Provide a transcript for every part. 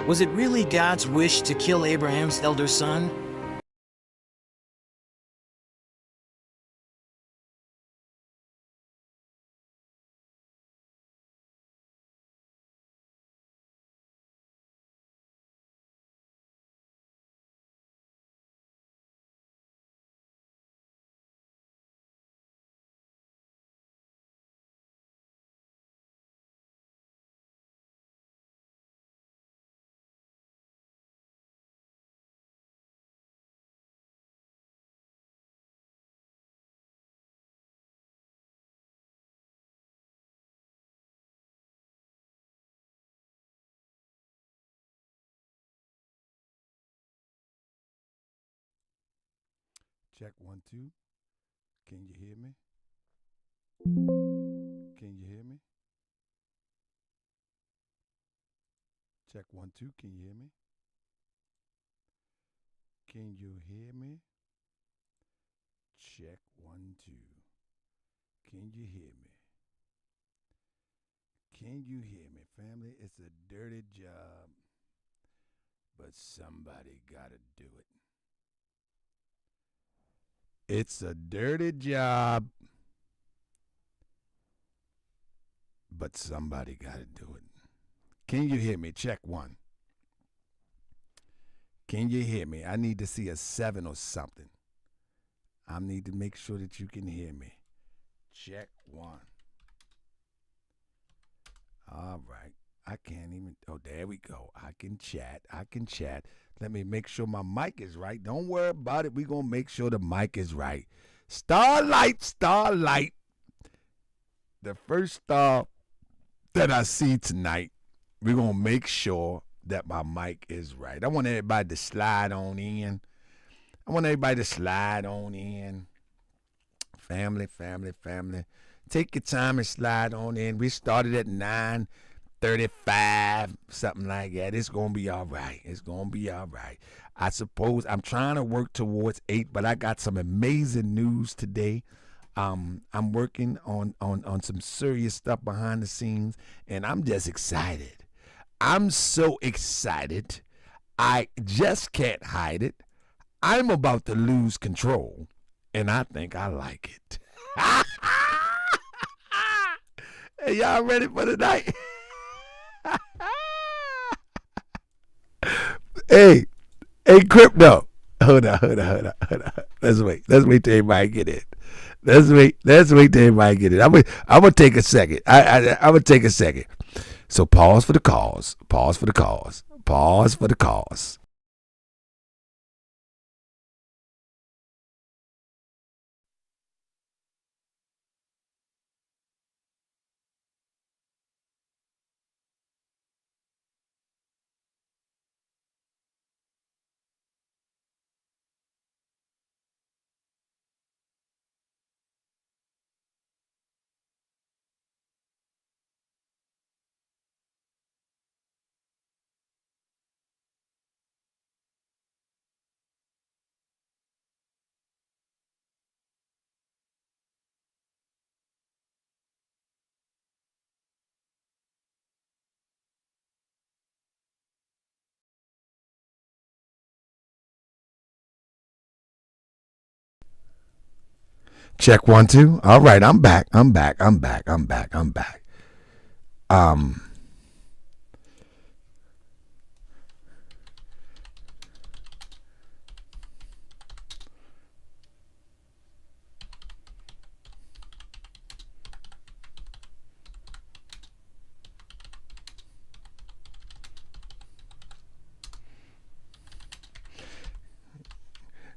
Was it really God's wish to kill Abraham's elder son? Check 1, 2. Can you hear me? Can you hear me? Check 1, 2. Can you hear me? Can you hear me? Check 1, 2. Can you hear me? Can you hear me, family? It's a dirty job, but somebody gotta do it. It's a dirty job, but somebody gotta do it. Can you hear me? Check 1. Can you hear me? I need to see a 7 or something. I need to make sure that you can hear me. Check 1. All right. I can't even. Oh, there we go. I can chat. Let me make sure my mic is right. Don't worry about it. We're going to make sure the mic is right. Starlight. The first star that I see tonight, we're going to make sure that my mic is right. I want everybody to slide on in. Family. Take your time and slide on in. We started at 9:35, something like that. It's going to be all right. I suppose I'm trying to work towards 8, but I got some amazing news today. I'm working on some serious stuff behind the scenes, and I'm just excited. I'm so excited. I just can't hide it. I'm about to lose control, and I think I like it. Hey, y'all ready for the night? Hey, crypto. Hold on. Let's wait till everybody get in. Let's wait till everybody get in. I'm gonna take a second. I'm gonna take a second. So pause for the cause. Check 1, 2. All right, I'm back.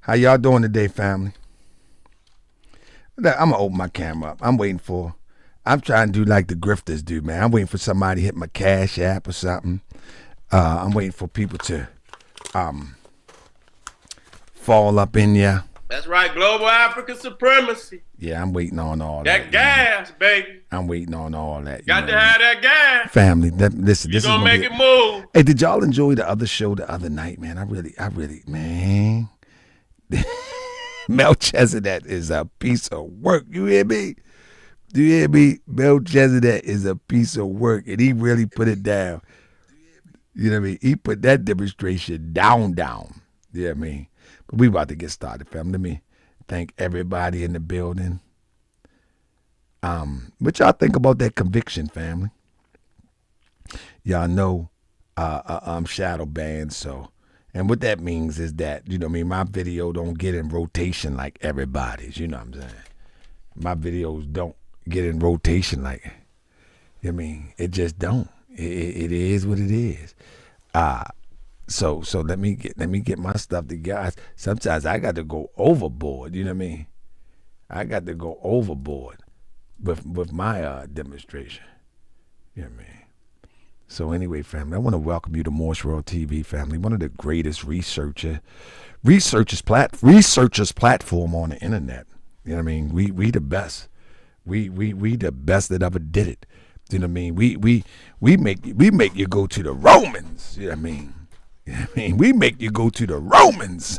How y'all doing today, family? I'm going to open my camera up. I'm trying to do like the grifters do, man. I'm waiting for somebody to hit my Cash App or something. I'm waiting for people to fall up in there. That's right, global African supremacy. Yeah, I'm waiting on all that. That gas, baby. I'm waiting on all that. Got to have that gas. Family, listen, this is gonna make it move. Hey, did y'all enjoy the other show the other night, man? I really, man. Melchizedek is a piece of work. You hear me? Do you hear me? Melchizedek is a piece of work, and he really put it down. You know what I mean? He put that demonstration down. You know what I mean? But we about to get started, fam. Let me thank everybody in the building. What y'all think about that conviction, family? Y'all know I'm shadow banned, so, and what that means is that, you know what I mean, my video don't get in rotation like everybody's, you know what I'm saying? My videos don't get in rotation like, you know what I mean? It just don't. It is what it is. So let me get my stuff together. Sometimes I got to go overboard, you know what I mean? I got to go overboard with my demonstration. You know what I mean? So anyway, family, I want to welcome you to Morse World TV, family. One of the greatest researchers platform on the internet. You know what I mean? We the best. We the best that ever did it. You know what I mean? We make you go to the Romans. You know what I mean? You know what I mean? We make you go to the Romans.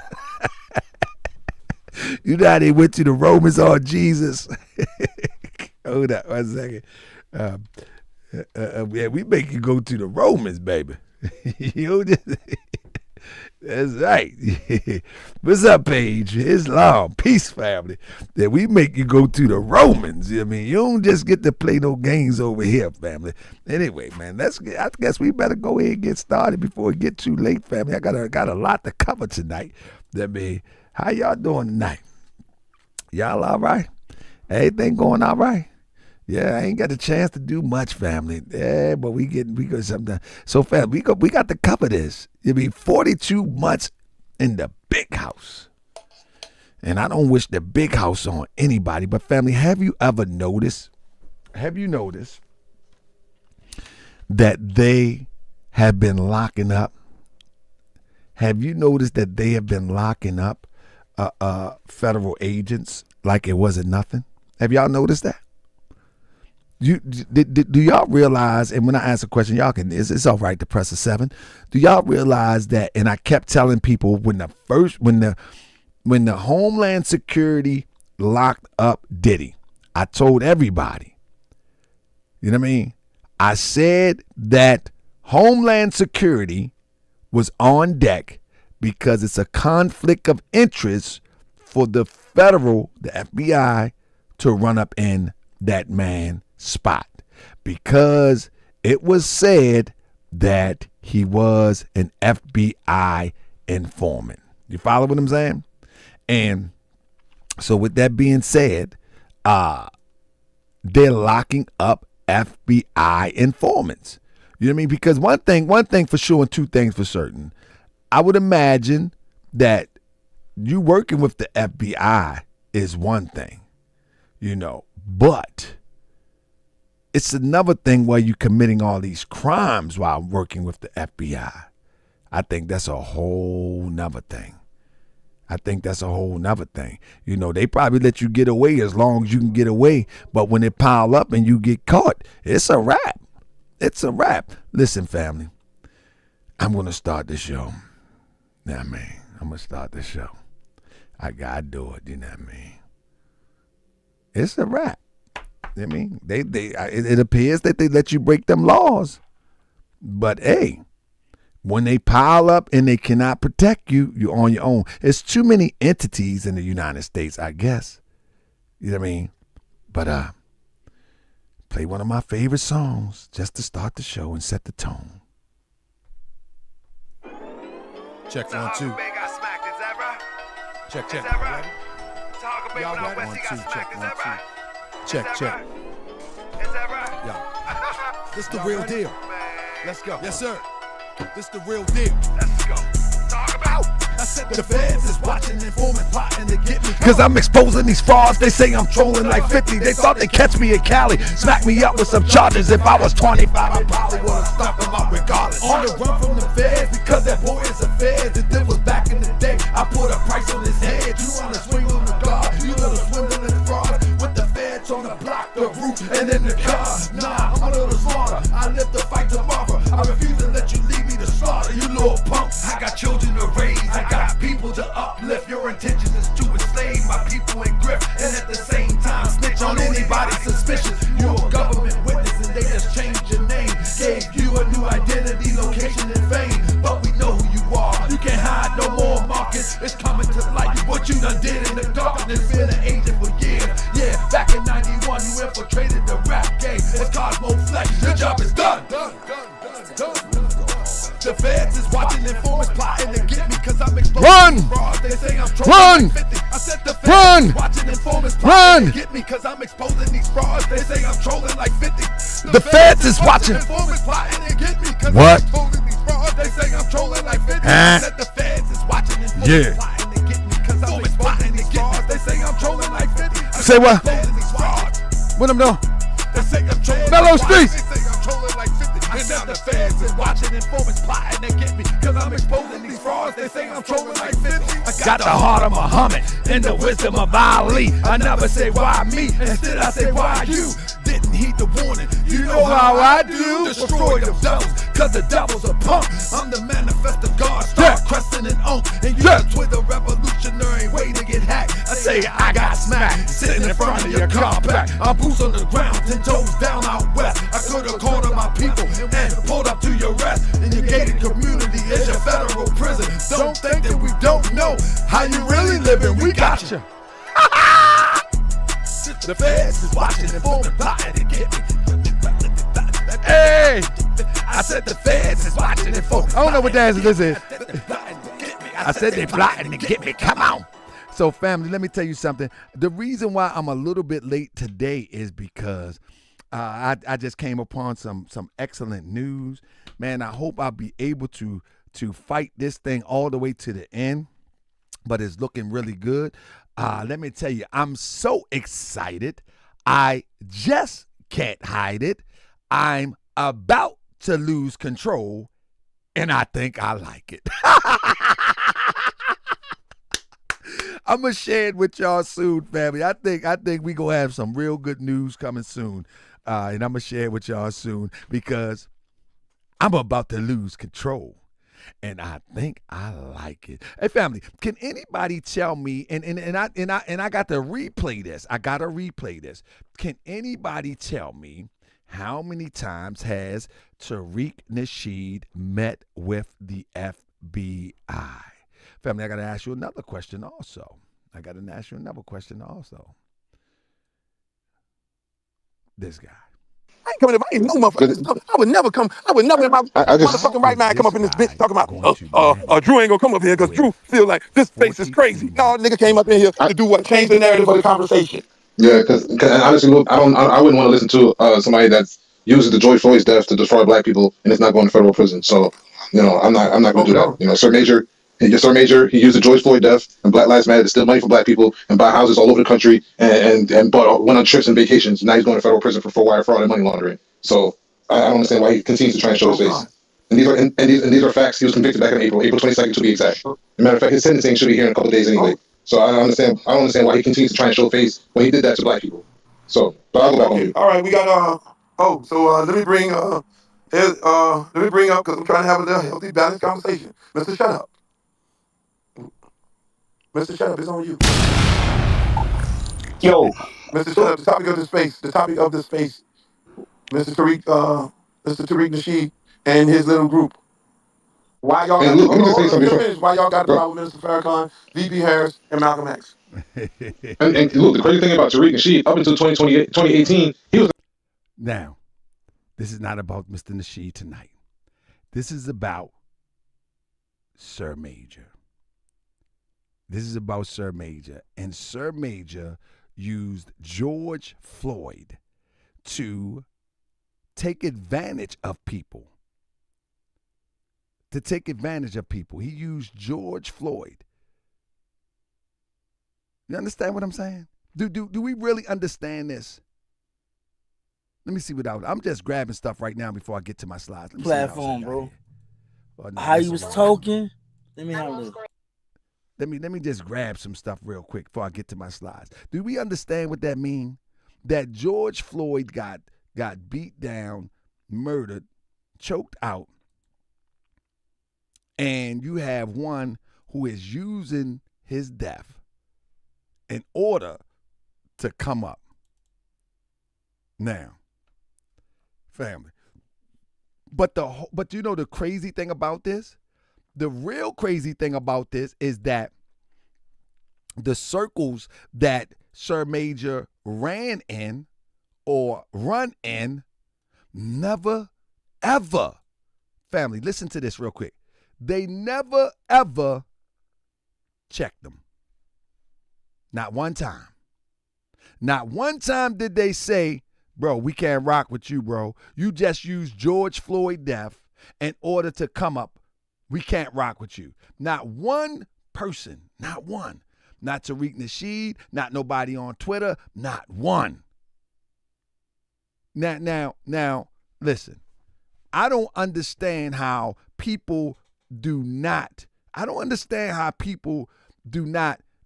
You know how they went to the Romans on Jesus? Hold up 1 second. Yeah, we make you go to the Romans, baby. You know, that's right. What's up, Page? Islam, peace, family. That we make you go to the Romans. You know what I mean? You don't just get to play no games over here, family. Anyway, man, I guess we better go ahead and get started before it get too late, family. I got a lot to cover tonight. That mean, how y'all doing tonight? Y'all all right? Everything going all right? Yeah, I ain't got a chance to do much, family. Yeah, but we got something done. So, family, we got to cover this. It'll be 42 months in the big house. And I don't wish the big house on anybody, but family, have you noticed that they have been locking up? Have you noticed that they have been locking up federal agents like it wasn't nothing? Have y'all noticed that? Do y'all realize, and when I ask a question, y'all can, it's all right to press a 7. Do y'all realize that, and I kept telling people when the Homeland Security locked up Diddy, I told everybody, you know what I mean? I said that Homeland Security was on deck because it's a conflict of interest for the FBI, to run up in that man spot, because it was said that he was an FBI informant. You follow what I'm saying? And so with that being said, they're locking up FBI informants. You know what I mean? Because one thing for sure and two things for certain. I would imagine that you working with the FBI is one thing, you know, but it's another thing where you're committing all these crimes while working with the FBI. I think that's a whole nother thing. You know, they probably let you get away as long as you can get away. But when it pile up and you get caught, it's a wrap. Listen, family, I'm going to start the show. You know what I mean? I'm going to start the show. I got to do it. You know what I mean? It's a wrap. I mean, it appears that they let you break them laws. But, hey, when they pile up and they cannot protect you, you're on your own. There's too many entities in the United States, I guess. You know what I mean? But play one of my favorite songs just to start the show and set the tone. Check 1 2. Check. Y'all ready? 1 2. Check 1 2. Check. Y'all. This the real deal. Let's go. Yes, sir. This the real deal. Let's go. Talk about. I said the feds is watching, informing, plotting to get me. Cause I'm exposing these frauds. They say I'm trolling like 50. They thought they'd catch me in Cali, smack me up with some charges. If I was 25, I probably would've stopped them out regardless. On the run from the feds, because that boy is a fed. The deal was back in the day. I put a price on his head. You wanna swing on the guard, you little swindling fraud. With the feds on the block, the roof, and in the car. Nah, I'm a little smarter. I live to fight tomorrow. I refuse to let you leave me to slaughter, you little punk. I got children to raise, I got people to uplift. Your intention is to enslave my people in grip, and at the same time snitch on anybody suspicious. You're a government witness and they just changed your name, gave you a new identity, location, and say I'm trolling Run! like 50. I said the Run! feds watching informants Run! plotting to get me because I'm exposing these frauds. They say I'm trolling like 50. The feds is watching. Informants plotting to get me because What? I'm exposing these frauds. They say I'm trolling like 50. Huh? I said the feds is watching informants Yeah. plotting to get me because I'm exposing these frauds. They say I'm trolling like 50. I Say said what? the feds is watching. What I'm doing? They say I'm trolling Mellow like 50. Streets. They say I'm trolling like 50. I said the feds is watching informants plotting to get me because I'm exposing these frauds. They say I'm trolling like 50. I Got the heart of Muhammad and the wisdom of Ali. I never say why me, instead I say why you. Didn't heed the warning. You know how I do. Destroy the devils, cause the devil's a punk. I'm the manifest of God, star crescent and unk. And you Yeah. the Twitter revolutionary way to get hacked. I say I got smacked, sitting in front of your compact. I'm boots on the ground, 10 toes down out west. I could've called on my people and pulled up to your rest. In your gated community is your federal prison. Don't think that we don't know how you really living. We got you. The feds is watching and forming, plotting to get me. Hey! I said the feds is watching and forming. I don't know what dance this is. I said they plotting to get me. Come on. So, family, let me tell you something. The reason why I'm a little bit late today is because I just came upon some excellent news. Man, I hope I'll be able to fight this thing all the way to the end, but it's looking really good. Let me tell you, I'm so excited. I just can't hide it. I'm about to lose control, and I think I like it. I'm gonna share it with y'all soon, family. I think we gonna have some real good news coming soon, and I'm gonna share it with y'all soon because I'm about to lose control. And I think I like it. Hey, family, can anybody tell me? And I got to replay this. I gotta replay this. Can anybody tell me how many times has TARIQ Nasheed met with the FBI? Family, I gotta ask you another question also. This guy. I ain't coming if I ain't no motherfucker. I would never come. I would never in my motherfucking right mind come up in this bitch talking about Drew ain't gonna come up here because Drew feel like this space is crazy. No, nigga came up in here to do what? Change the narrative of the conversation. Yeah, because honestly, look, I wouldn't want to listen to somebody that uses the George Floyd's death to defraud black people and it's not going to federal prison. So, I'm not going to do that. Sir Maejor, he used the George Floyd death and Black Lives Matter to steal money from black people and buy houses all over the country and went on trips and vacations. Now he's going to federal prison for wire fraud and money laundering. So I don't understand why he continues to try and show his face. And these are facts. He was convicted back in April 22nd to be exact. As a matter of fact, his sentencing should be here in a couple of days anyway. So I don't understand why he continues to try and show face when he did that to black people. So, but I'll go back on you. All right, we got let me bring up because I'm trying to have a healthy, balanced conversation. Mr. Shut Up. Mr. Shut Up, it's on you. Yo, Mr. Shut Up, the topic of the space, Mr. Tariq Nasheed and his little group. Why y'all got Let me just say something. Why y'all got the problem with Mr. Farrakhan, VP Harris, and Malcolm X? And look, the crazy thing about Tariq Nasheed, up until 2018, he was. Now, this is not about Mr. Nasheed tonight. This is about Sir Maejor. This is about Sir Maejor. And Sir Maejor used George Floyd to take advantage of people. He used George Floyd. You understand what I'm saying? Do we really understand this? Let me see I'm just grabbing stuff right now before I get to my slides. Platform, bro. How you was talking? Let me have a look. Let me just grab some stuff real quick before I get to my slides. Do we understand what that means? That George Floyd got beat down, murdered, choked out, and you have one who is using his death in order to come up. Now, family. But you know the crazy thing about this? The real crazy thing about this is that the circles that Sir Maejor ran in or run in never, ever, family, listen to this real quick. They never, ever checked them. Not one time. Not one time did they say, bro, we can't rock with you, bro. You just used George Floyd death in order to come up. We can't rock with you. Not one person, not one. Not TARIQ Nasheed, not nobody on Twitter, not one. Now, listen. I don't understand how people do not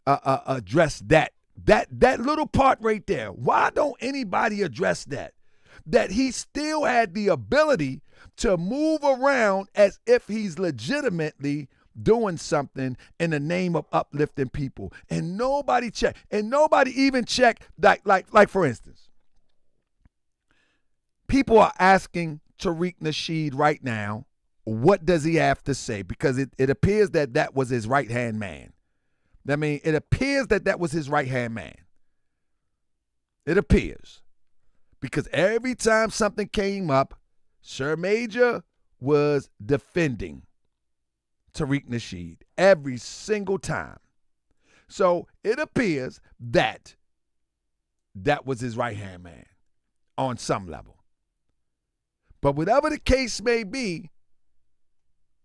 address that little part right there. Why don't anybody address that? That he still had the ability to move around as if he's legitimately doing something in the name of uplifting people. And nobody checked. And nobody even checked, like for instance, people are asking TARIQ Nasheed right now, what does he have to say? Because it appears that was his right-hand man. I mean, it appears that was his right-hand man. It appears. Because every time something came up, Sir Maejor was defending TARIQ Nasheed every single time. So it appears that was his right-hand man on some level. But whatever the case may be,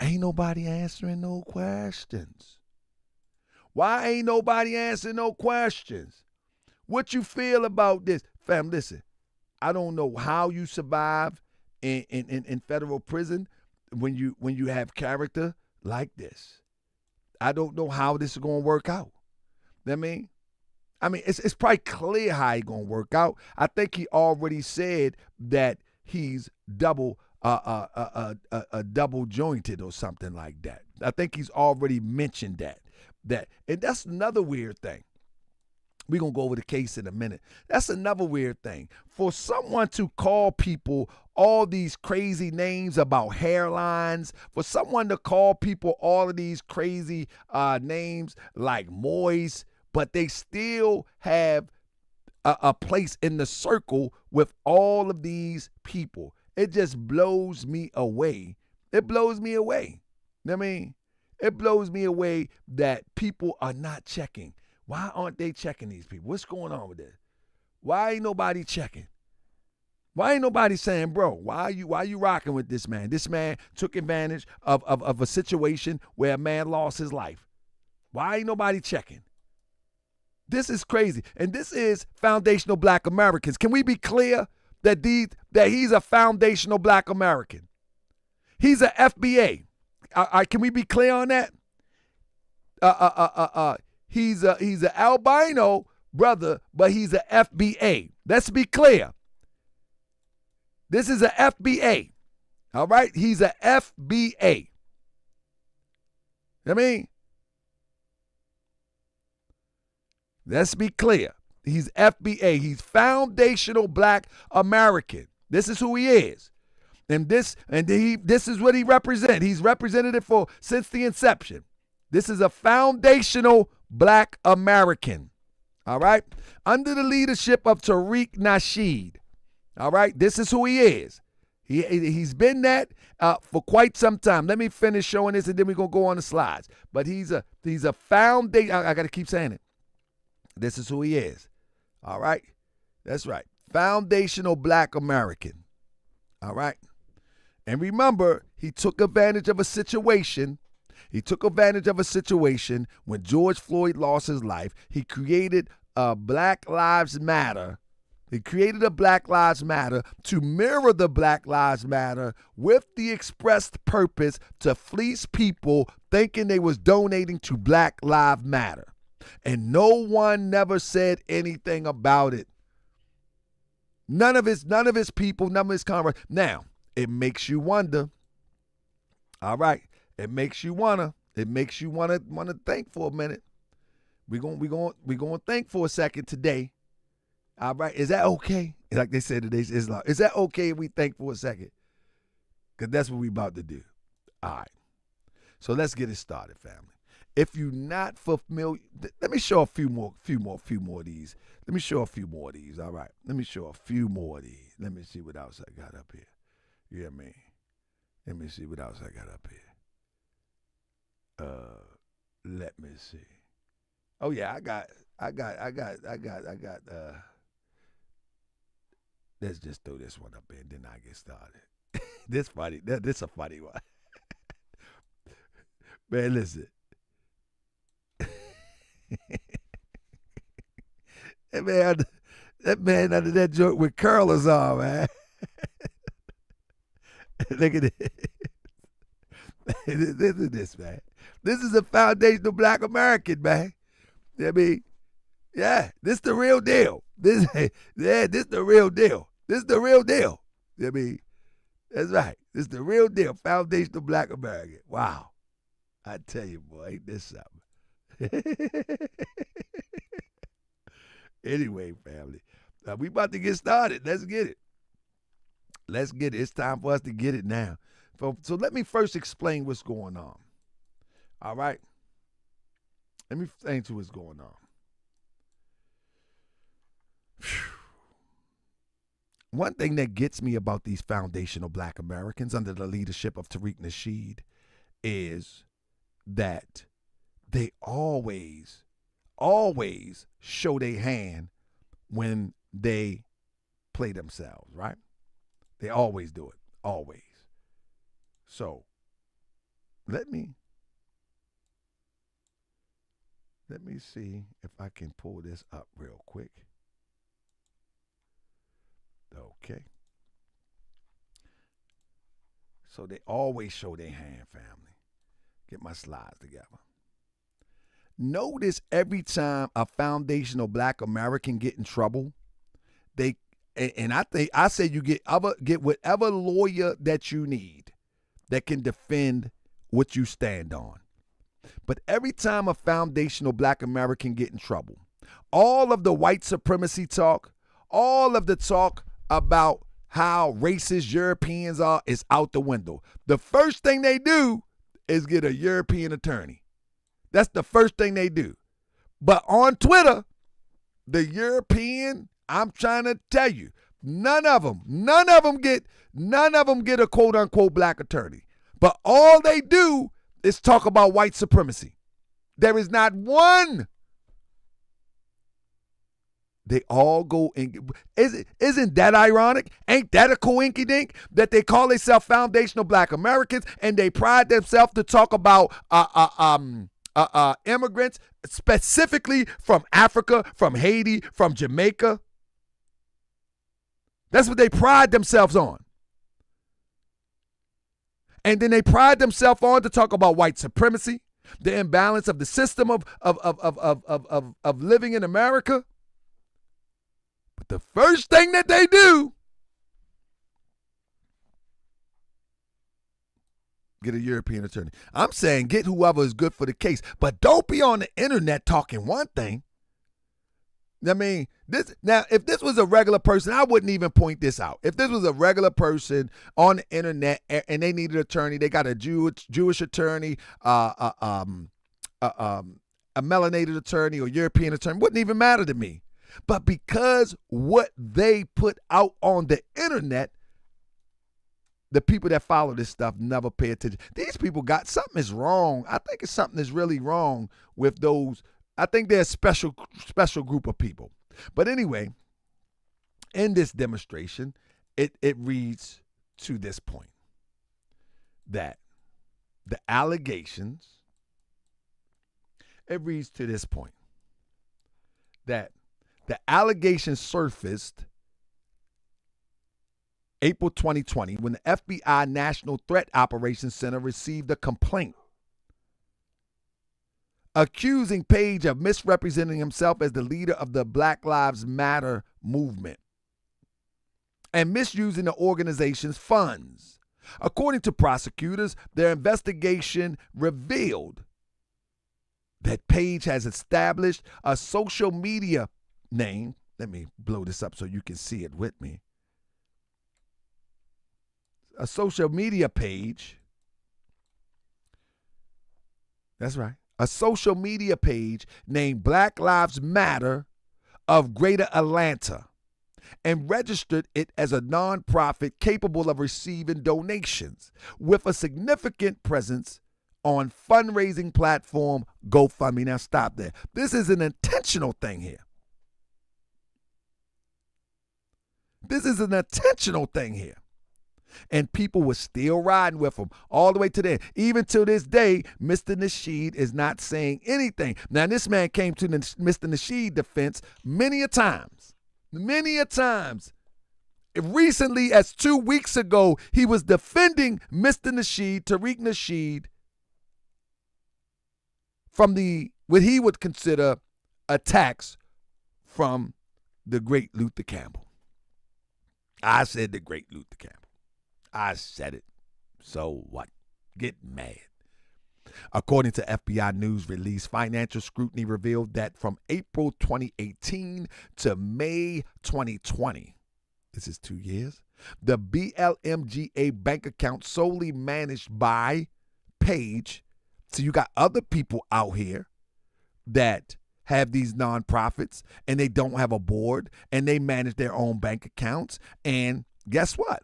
ain't nobody answering no questions. Why ain't nobody answering no questions? What you feel about this? Fam, listen, I don't know how you survive in federal prison when you have character like this. I don't know how this is going to work out. I mean, it's probably clear how it's going to work out. I think he already said that he's double jointed or something like that. I think he's already mentioned that. And that's another weird thing. We're going to go over the case in a minute. That's another weird thing. For someone to call people all these crazy names about hairlines, for someone to call people all of these crazy names like moist, but they still have a place in the circle with all of these people. It just blows me away. It blows me away. I mean, it blows me away that people are not checking. Why aren't they checking these people? What's going on with this? Why ain't nobody checking? Why ain't nobody saying, bro, why are you rocking with this man? This man took advantage of a situation where a man lost his life. Why ain't nobody checking? This is crazy. And this is foundational Black Americans. Can we be clear that he's a foundational Black American? He's a FBA. Can we be clear on that? He's an albino brother, but he's a FBA. Let's be clear. This is a FBA. All right? He's a FBA. I mean, let's be clear. He's FBA. He's foundational Black American. This is who he is. And this is what he represents. He's represented it since the inception. This is a foundational Black American. All right? Under the leadership of TARIQ Nasheed. All right? This is who he is. He's been that for quite some time. Let me finish showing this and then we're going to go on the slides. But he's a foundation. I got to keep saying it. This is who he is. All right? That's right. Foundational Black American. All right? And remember, he took advantage of a situation. He took advantage of a situation when George Floyd lost his life. He created a Black Lives Matter. He created a Black Lives Matter to mirror the Black Lives Matter with the expressed purpose to fleece people thinking they was donating to Black Lives Matter. And no one never said anything about it. None of his people, none of his comrades. Now, it makes you wonder. All right. It makes you wanna think for a minute. We're gonna think for a second today. All right. Is that okay? Like they said today's Islam. Is that okay if we think for a second? Because that's what we about to do. All right. So let's get it started, family. If you're not familiar, let me show a few more of these. Let me show a few more of these. All right. Let me show a few more of these. Let me see what else I got up here. You hear me? Let me see what else I got up here. Let me see. Oh yeah, I got. Let's just throw this one up in, then I get started. This funny. This a funny one. Man, listen. That man under that joint with curlers on, man. Look at this. Listen to this, man. This is a foundational Black American, man. I mean, yeah, this the real deal. This the real deal. This the real deal. I mean, that's right. This the real deal. Foundational Black American. Wow. I tell you, boy, ain't this something? Anyway, family, we about to get started. Let's get it. Let's get it. It's time for us to get it now. So let me first explain what's going on. All right? Let me explain to you what's going on. One thing that gets me about these foundational Black Americans under the leadership of TARIQ Nasheed is that they always show their hand when they play themselves, right? They always do it, always. So let me see if I can pull this up real quick. Okay. So they always show their hand, family. Get my slides together. Notice every time a foundational Black American get in trouble, I say you get whatever lawyer that you need that can defend what you stand on. But every time a foundational Black American get in trouble, all of the white supremacy talk, all of the talk about how racist Europeans are is out the window. The first thing they do is get a European attorney. That's the first thing they do. But on Twitter, the European, I'm trying to tell you, none of them get a quote unquote Black attorney. But all they do is talk about white supremacy. There is not one. They all go in. Isn't that ironic? Ain't that a coinkydink that they call themselves foundational Black Americans and they pride themselves to talk about immigrants specifically from Africa, from Haiti, from Jamaica? That's what they pride themselves on. And then they pride themselves on to talk about white supremacy, the imbalance of the system of living in America. But the first thing that they do, get a European attorney. I'm saying get whoever is good for the case, but don't be on the internet talking one thing. I mean, if this was a regular person, I wouldn't even point this out. If this was a regular person on the internet and they need an attorney, they got a Jewish attorney, a melanated attorney or European attorney, wouldn't even matter to me. But because what they put out on the internet, the people that follow this stuff never pay attention. These people got something is wrong. I think it's something is really wrong with those. I think they're a special group of people. But anyway, in this demonstration, it reads to this point that the allegations, it reads to this point that the allegations surfaced April 2020 when the FBI National Threat Operations Center received a complaint accusing Page of misrepresenting himself as the leader of the Black Lives Matter movement and misusing the organization's funds. According to prosecutors, their investigation revealed that Page has established a social media name. Let me blow this up so you can see it with me. A social media page. That's right. A social media page named Black Lives Matter of Greater Atlanta and registered it as a nonprofit capable of receiving donations with a significant presence on fundraising platform GoFundMe. Now stop there. This is an intentional thing here. This is an intentional thing here. And people were still riding with him all the way to the end. Even to this day, Mr. Nasheed is not saying anything. Now, this man came to Mr. Nasheed defense many a times. Many a times. Recently, as 2 weeks ago, he was defending Mr. Nasheed, TARIQ Nasheed, from what he would consider attacks from the great Luther Campbell. I said the great Luther Campbell. I said it. So what? Get mad. According to FBI news release, financial scrutiny revealed that from April 2018 to May 2020, this is 2 years, the BLMGA bank account solely managed by Page. So you got other people out here that have these nonprofits and they don't have a board and they manage their own bank accounts. And guess what?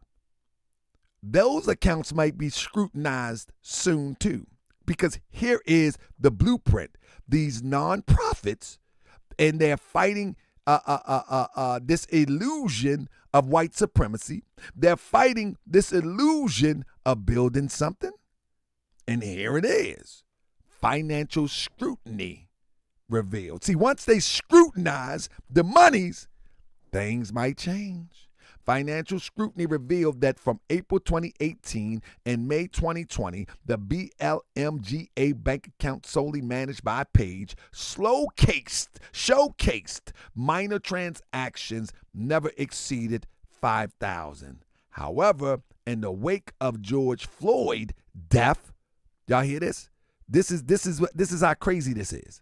Those accounts might be scrutinized soon too, because here is the blueprint. These nonprofits, and they're fighting this illusion of white supremacy. They're fighting this illusion of building something. And here it is. Financial scrutiny revealed. See, once they scrutinize the monies, things might change. Financial scrutiny revealed that from April 2018 and May 2020, the BLMGA bank account solely managed by Page showcased minor transactions never exceeded $5,000. However, in the wake of George Floyd death, y'all hear this? This is how crazy this is.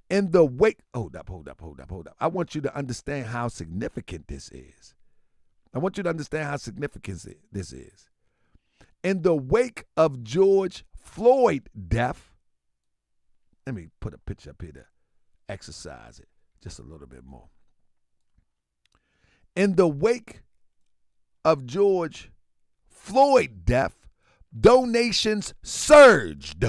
In the wake, hold up. I want you to understand how significant this is. I want you to understand how significant this is. In the wake of George Floyd death, let me put a picture up here to exercise it just a little bit more. In the wake of George Floyd death, donations surged,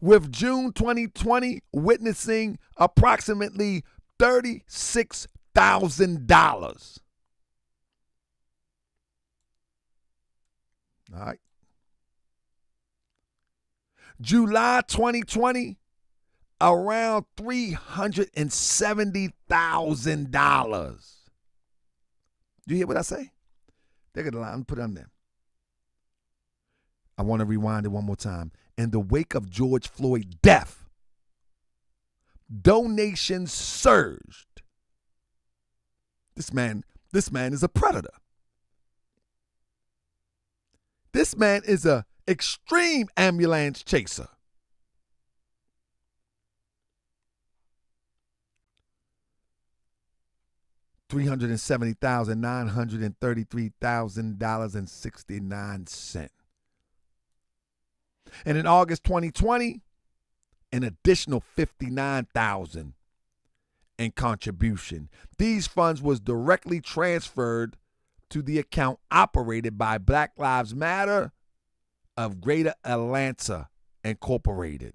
with June 2020 witnessing approximately $36,000. All right. July 2020, around $370,000. You hear what I say? They're going to lie and put it on there. I want to rewind it one more time. In the wake of George Floyd death, donations surged. This man is a predator. This man is a extreme ambulance chaser. $370,933,069. And in August 2020, an additional $59,000 in contribution. These funds was directly transferred to the account operated by Black Lives Matter of Greater Atlanta Incorporated.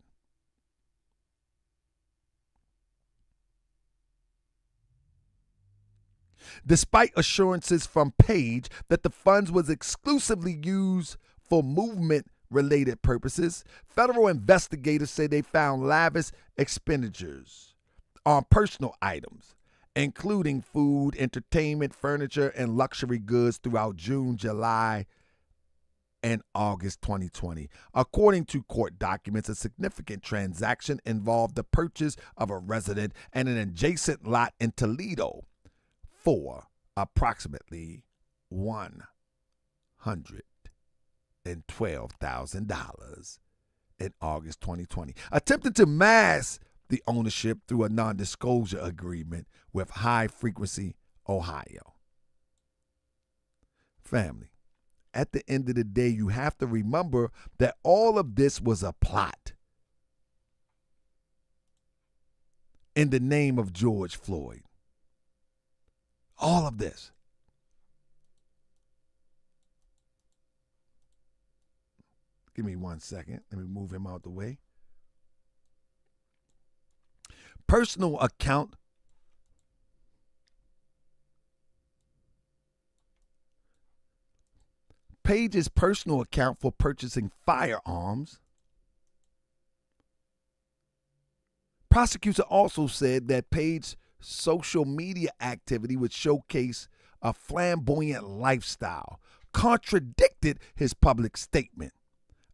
Despite assurances from Page that the funds was exclusively used for movement-related purposes, federal investigators say they found lavish expenditures on personal items, including food, entertainment, furniture, and luxury goods throughout June, July, and August 2020. According to court documents, a significant transaction involved the purchase of a resident and an adjacent lot in Toledo for approximately $112,000 in August 2020. Attempting to mask the ownership through a non-disclosure agreement with High Frequency Ohio. Family, at the end of the day, you have to remember that all of this was a plot in the name of George Floyd. All of this. Give me 1 second. Let me move him out the way. Personal account. Page's personal account for purchasing firearms. Prosecutor also said that Page's social media activity would showcase a flamboyant lifestyle, contradicted his public statement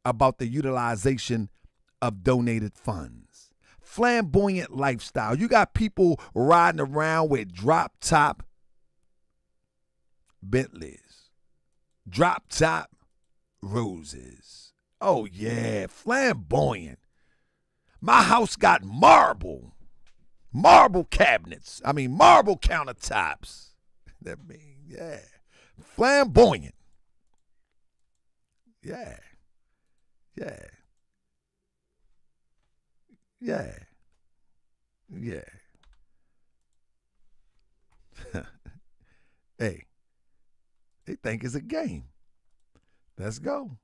about the utilization of donated funds. Flamboyant lifestyle. You got people riding around with drop top Bentleys, drop top roses. Oh yeah, flamboyant. My house got marble cabinets. Marble countertops. That means, yeah, flamboyant. Yeah. Hey, they think it's a game. Let's go.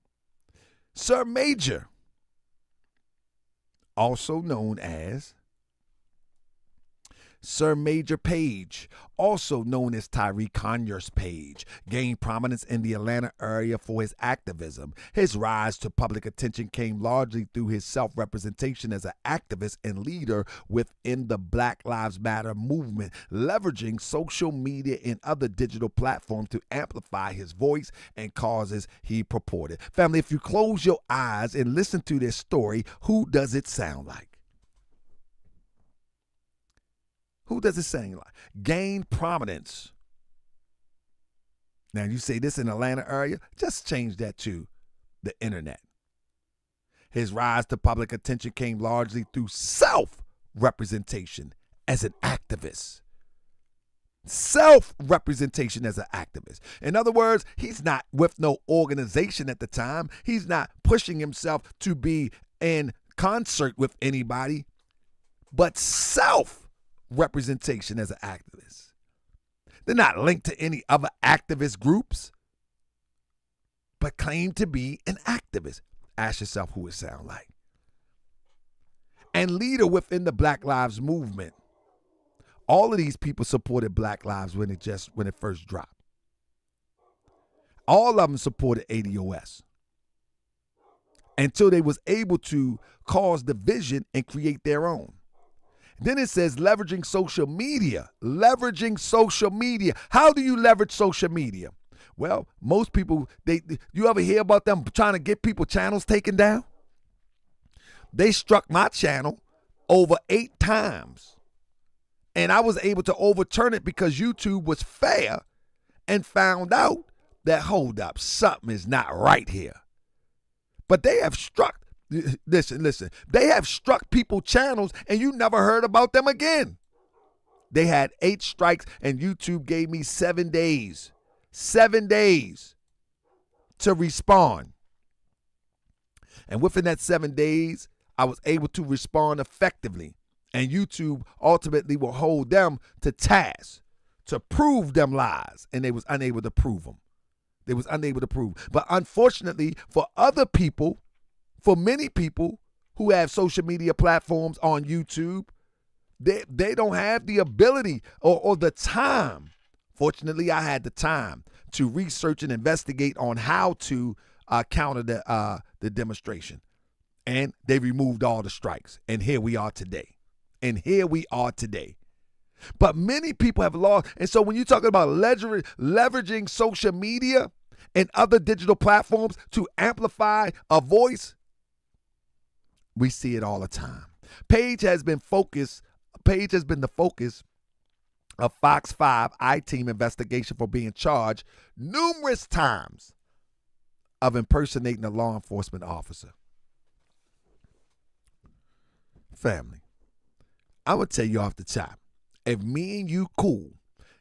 Sir Maejor, also known as Sir Maejor Page, also known as Tyree Conyers-Page, gained prominence in the Atlanta area for his activism. His rise to public attention came largely through his self-representation as an activist and leader within the Black Lives Matter movement, leveraging social media and other digital platforms to amplify his voice and causes he purported. Family, if you close your eyes and listen to this story, who does it sound like? Who does it sound like? Gain prominence. Now, you say this in Atlanta area, just change that to the internet. His rise to public attention came largely through self-representation as an activist. Self-representation as an activist. In other words, he's not with no organization at the time. He's not pushing himself to be in concert with anybody, but self-representation as an activist. They're not linked to any other activist groups, but claim to be an activist. Ask yourself who it sounds like. And leader within the Black Lives movement. All of these people supported Black Lives when it first dropped. All of them supported ADOS until they was able to cause division and create their own. Then it says leveraging social media. Leveraging social media. How do you leverage social media? Well, most people, you ever hear about them trying to get people channels taken down? They struck my channel over 8 times. And I was able to overturn it because YouTube was fair and found out that, hold up, something is not right here. But they have struck, listen, they have struck people channels and you never heard about them again. They had 8 strikes and YouTube gave me 7 days. 7 days to respond. And within that 7 days, I was able to respond effectively. And YouTube ultimately will hold them to task to prove them lies. And they was unable to prove them. They was unable to prove. But unfortunately, for other people, for many people who have social media platforms on YouTube, they don't have the ability or the time. Fortunately, I had the time to research and investigate on how to counter the demonstration. And they removed all the strikes. And here we are today. But many people have lost. And so when you're talking about leveraging social media and other digital platforms to amplify a voice, we see it all the time. Page has been the focus of Fox 5 I-Team investigation for being charged numerous times of impersonating a law enforcement officer. Family, I would tell you off the top, if me and you cool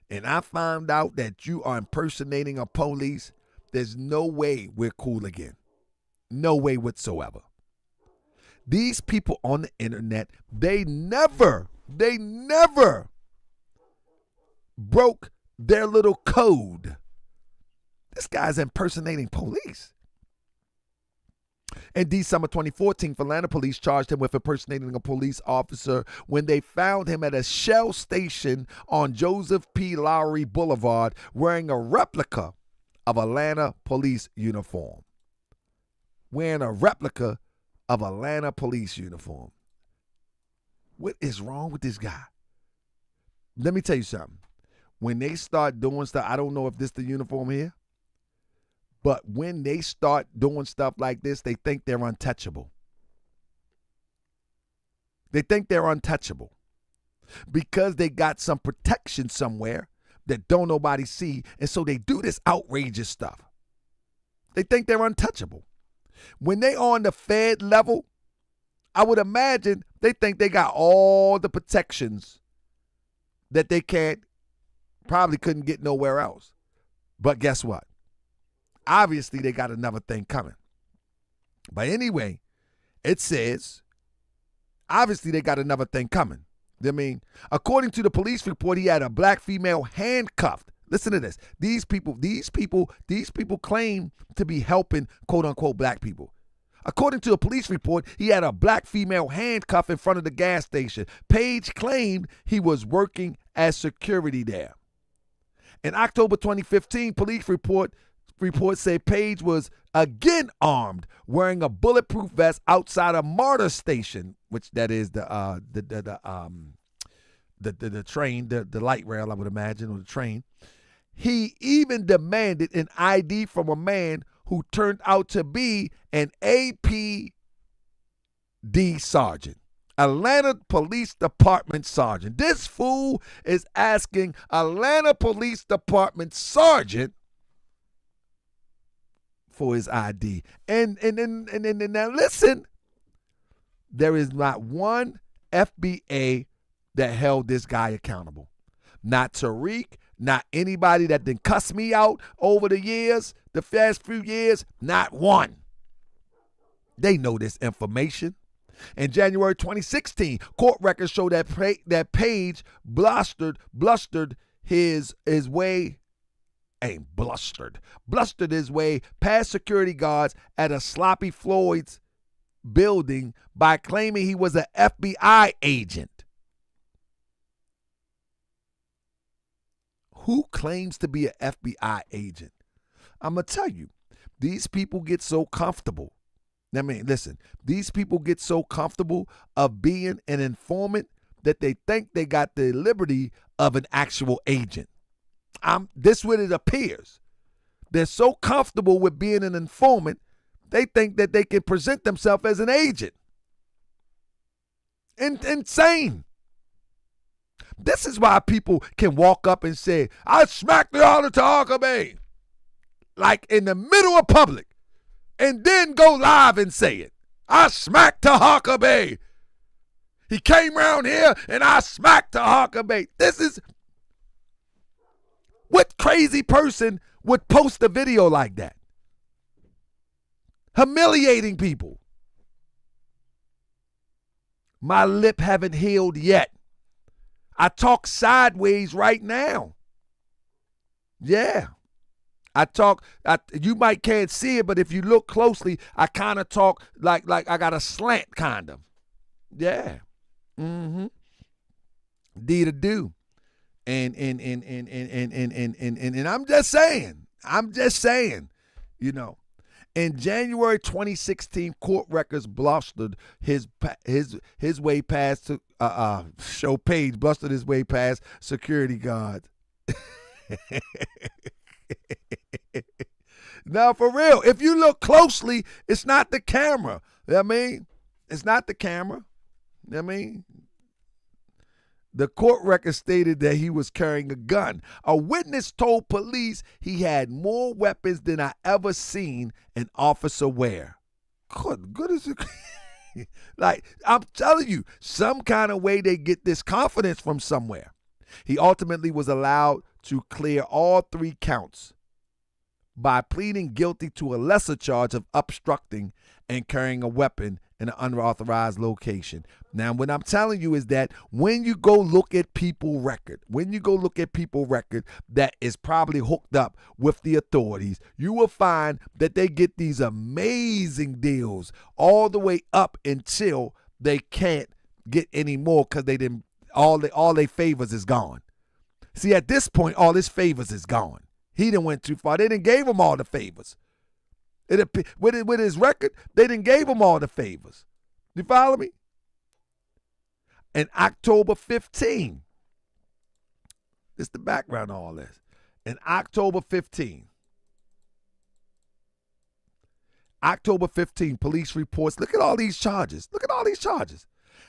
and I found out that you are impersonating a police, there's no way we're cool again. No way whatsoever. These people on the internet, they never broke their little code. This guy's impersonating police. In December 2014, Atlanta police charged him with impersonating a police officer when they found him at a Shell station on Joseph P. Lowry Boulevard wearing a replica of Atlanta police uniform. Wearing a replica of Atlanta police uniform. What is wrong with this guy? Let me tell you something. When they start doing stuff, I don't know if this is the uniform here, but when they start doing stuff like this, they think they're untouchable. They think they're untouchable because they got some protection somewhere that don't nobody see, and so they do this outrageous stuff. They think they're untouchable. When they on the Fed level, I would imagine they think they got all the protections that they probably couldn't get nowhere else. But guess what? Obviously, they got another thing coming. But anyway, it says, obviously, they got another thing coming. I mean, according to the police report, he had a black female handcuffed. Listen to this. These people claim to be helping, quote unquote, black people. According to a police report, he had a black female handcuffed in front of the gas station. Page claimed he was working as security there. In October 2015, police reports say Page was again armed, wearing a bulletproof vest outside a MARTA station, which that is the train, the light rail, I would imagine, or the train. He even demanded an ID from a man who turned out to be an APD sergeant, Atlanta Police Department sergeant. This fool is asking Atlanta Police Department sergeant for his ID. And now listen, there is not one FBA that held this guy accountable. Not Tariq, not anybody that done cuss me out over the years, the past few years, not one. They know this information. In January 2016, court records show that Page blustered his way past security guards at a Sloppy Floyd's building by claiming he was an FBI agent. Who claims to be an FBI agent? I'm going to tell you, these people get so comfortable. I mean, listen, these people get so comfortable of being an informant that they think they got the liberty of an actual agent. This is what it appears. They're so comfortable with being an informant, they think that they can present themselves as an agent. Insane. This is why people can walk up and say, I smacked the honor to Huckabee, like in the middle of public, and then go live and say it. I smacked to Huckabee. He came around here and I smacked to Huckabee. This is, what crazy person would post a video like that? Humiliating people. My lip haven't healed yet. I talk sideways right now. Yeah. You might can't see it, but if you look closely, I kind of talk like I got a slant kind of. Yeah. Mm-hmm. Indeed I do. And I'm just saying, you know. In January 2016, court records blustered his way past show Page blustered his way past security guards. Now, for real, if you look closely, it's not the camera. I mean, it's not the camera. I mean, the court record stated that he was carrying a gun. A witness told police he had more weapons than I ever seen an officer wear. Good as it. Like, I'm telling you, some kind of way they get this confidence from somewhere. He ultimately was allowed to clear all 3 counts by pleading guilty to a lesser charge of obstructing and carrying a weapon in an unauthorized location. Now, what I'm telling you is that when you go look at people record, that is probably hooked up with the authorities, you will find that they get these amazing deals all the way up until they can't get any more because they didn't. All their favors is gone. See, at this point, all his favors is gone. He done went too far. They didn't gave him all the favors. With his record, they didn't gave him all the favors. You follow me? In October 15, this is the background of all this. In October 15, police reports, look at all these charges.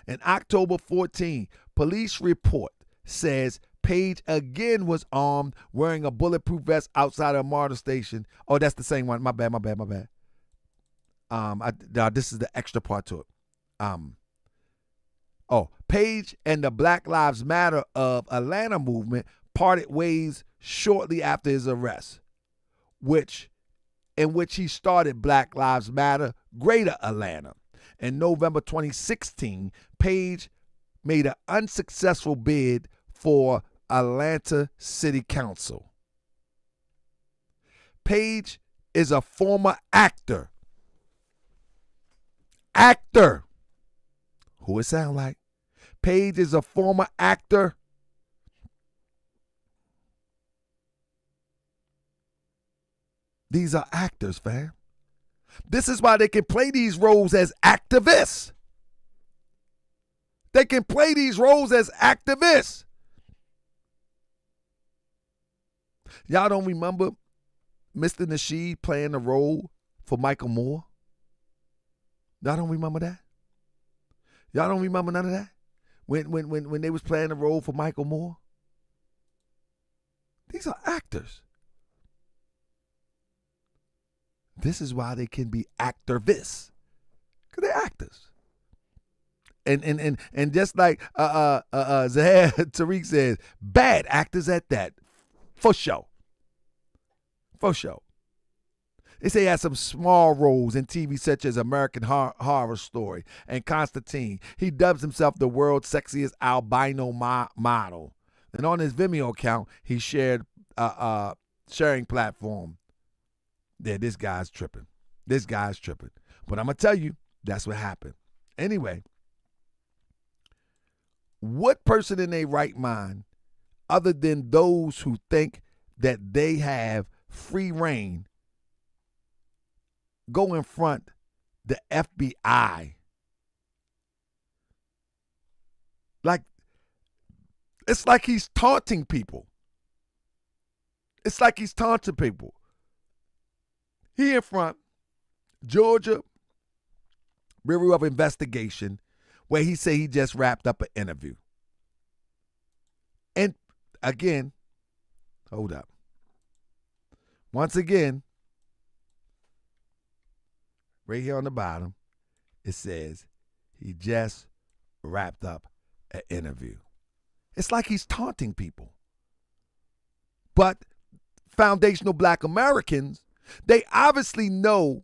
In October 14, police report says Page again was armed, wearing a bulletproof vest outside of a MARTA station. Oh, that's the same one. My bad. This is the extra part to it. Page and the Black Lives Matter of Atlanta movement parted ways shortly after his arrest, in which he started Black Lives Matter Greater Atlanta. In November 2016, Page made an unsuccessful bid for Atlanta City Council. Page is a former actor. Who it sound like? Page is a former actor. These are actors, fam. This is why they can play these roles as activists. Y'all don't remember Mr. Nasheed playing the role for Michael Moore? Y'all don't remember that? Y'all don't remember none of that? When they was playing the role for Michael Moore? These are actors. This is why they can be activists. Because they're actors. And just like Zahir Tariq says, bad actors at that. For sure. They say he had some small roles in TV such as American Horror Story and Constantine. He dubs himself the world's sexiest albino model. And on his Vimeo account, he shared sharing platform. Yeah, this guy's tripping. But I'm going to tell you, that's what happened. Anyway, what person in their right mind, other than those who think that they have free reign, go in front the FBI? Like, it's like he's taunting people. He in front, Georgia Bureau of Investigation, where he say he just wrapped up an interview. And again, hold up. Once again, right here on the bottom, it says he just wrapped up an interview. It's like he's taunting people. But foundational Black Americans, they obviously know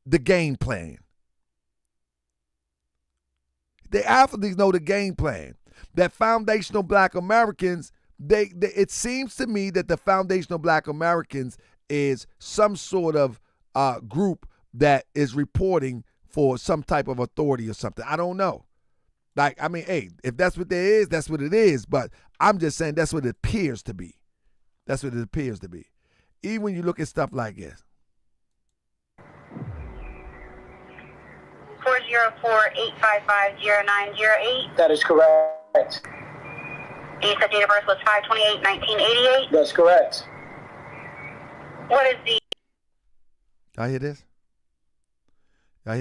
the game plan. That foundational Black Americans, it seems to me that the foundational Black Americans is some sort of group that is reporting for some type of authority or something. I don't know. Like, I mean, hey, if that's what there is, that's what it is. But I'm just saying that's what it appears to be. Even when you look at stuff like this. 404-855-0908. That is correct. You said date of birth was 5/28/1988? That's correct. What is the... Y'all hear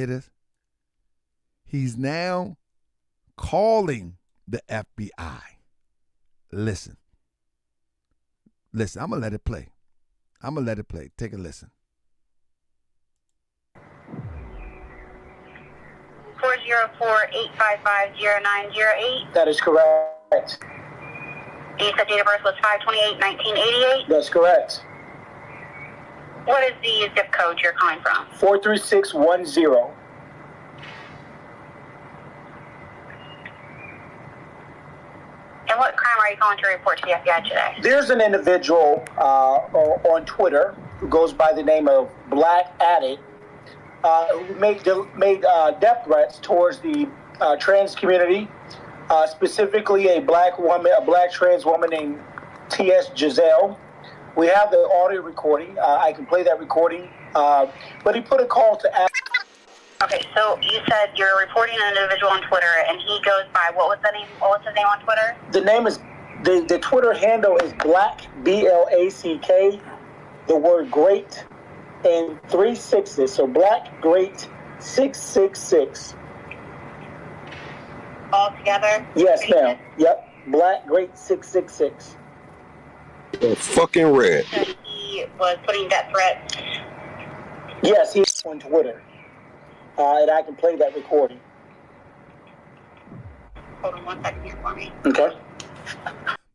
this? He's now calling the FBI. Listen, I'm going to let it play. Take a listen. 404-855-0908. That is correct. You said date of birth was 5/28/1988? That's correct. What is the zip code you're calling from? 43610. you calling to report to the FBI today? There's an individual on Twitter who goes by the name of Black Addict who made death threats towards the trans community, specifically a black trans woman named T.S. Giselle. We have the audio recording. I can play that recording. But he put a call to ask. Okay, so you said you're reporting an individual on Twitter, and he goes by what was his name on Twitter? The name is the Twitter handle is Black BLACK, the word great, and 3 6s. So Black Great 666. All together? Yes, ma'am. Yep. Black Great 666. Fucking red. He was putting death threats. Yes, he's on Twitter. And I can play that recording. Hold on 1 second here for me. Okay.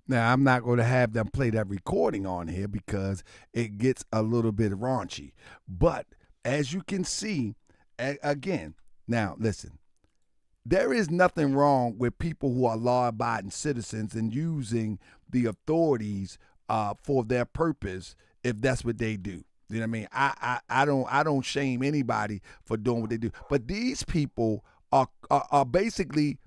Now, I'm not going to have them play that recording on here because it gets a little bit raunchy. But as you can see, again, now listen, there is nothing wrong with people who are law-abiding citizens and using the authorities for their purpose if that's what they do. You know what I mean? I don't shame anybody for doing what they do. But these people are basically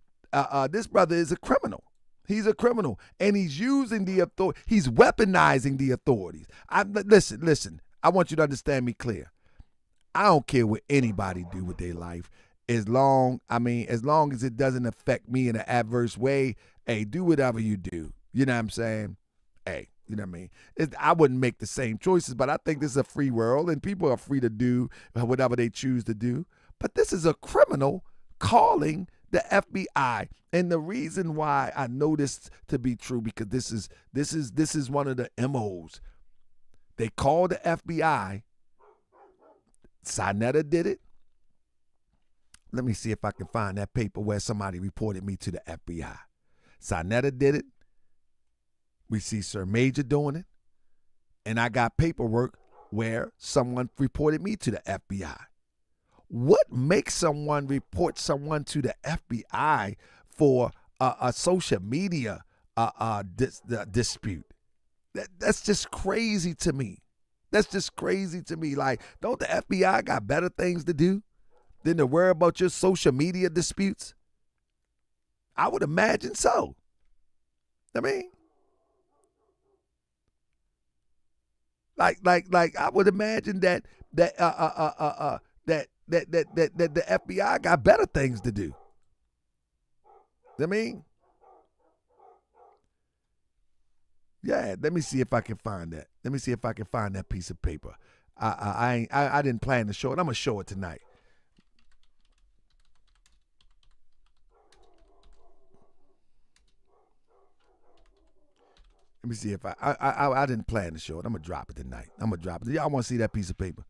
this brother is a criminal. He's a criminal, and he's using the authority. He's weaponizing the authorities. Listen. I want you to understand me clear. I don't care what anybody do with their life, as long as it doesn't affect me in an adverse way. Hey, do whatever you do. You know what I'm saying? Hey. You know what I mean? I wouldn't make the same choices, but I think this is a free world, and people are free to do whatever they choose to do. But this is a criminal calling the FBI, and the reason why I know this to be true because this is one of the MOs. They called the FBI. Sinetta did it. Let me see if I can find that paper where somebody reported me to the FBI. Sinetta did it. We see Sir Maejor doing it. And I got paperwork where someone reported me to the FBI. What makes someone report someone to the FBI for a social media dispute? That's just crazy to me. That's just crazy to me. Like, don't the FBI got better things to do than to worry about your social media disputes? I would imagine so. I mean, like I would imagine that the FBI got better things to do. I mean, yeah. Let me see if I can find that. Let me see if I can find that piece of paper. I didn't plan to show it. I'm gonna show it tonight. Let me see if I didn't plan to show it. I'm gonna drop it tonight. Y'all want to see that piece of paper?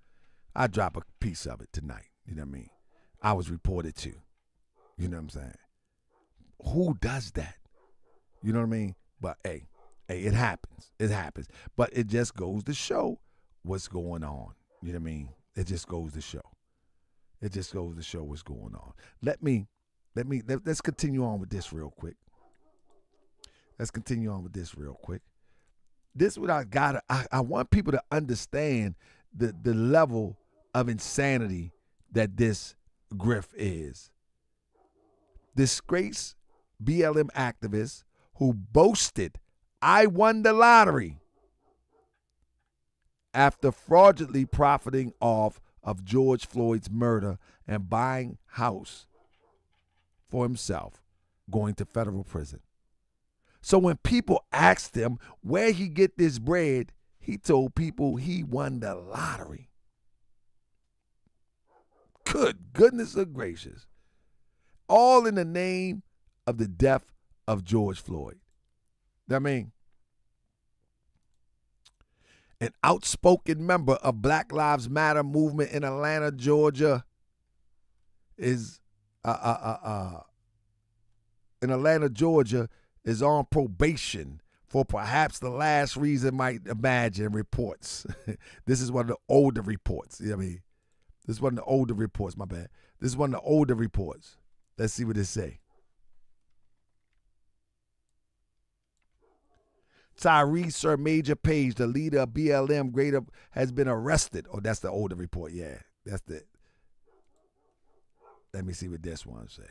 I drop a piece of it tonight. You know what I mean? I was reported to. You know what I'm saying? Who does that? You know what I mean? But hey, it happens. It happens. But it just goes to show what's going on. You know what I mean? It just goes to show. It just goes to show what's going on. Let's continue on with this real quick. This is what I got. I want people to understand the level of insanity that this grift is. Disgraced BLM activist who boasted, "I won the lottery," after fraudulently profiting off of George Floyd's murder and buying house for himself, going to federal prison. So when people asked him where he get this bread, he told people he won the lottery. Good goodness gracious. All in the name of the death of George Floyd. I mean, an outspoken member of Black Lives Matter movement in Atlanta, Georgia, is is on probation for perhaps the last reason might imagine, reports. This is one of the older reports. You know what I mean? This is one of the older reports, my bad. This is one of the older reports. Let's see what it say. Tyree Sir Maejor Page, the leader of BLMGA, has been arrested. Oh, that's the older report. Yeah, that's the. Let me see what this one say.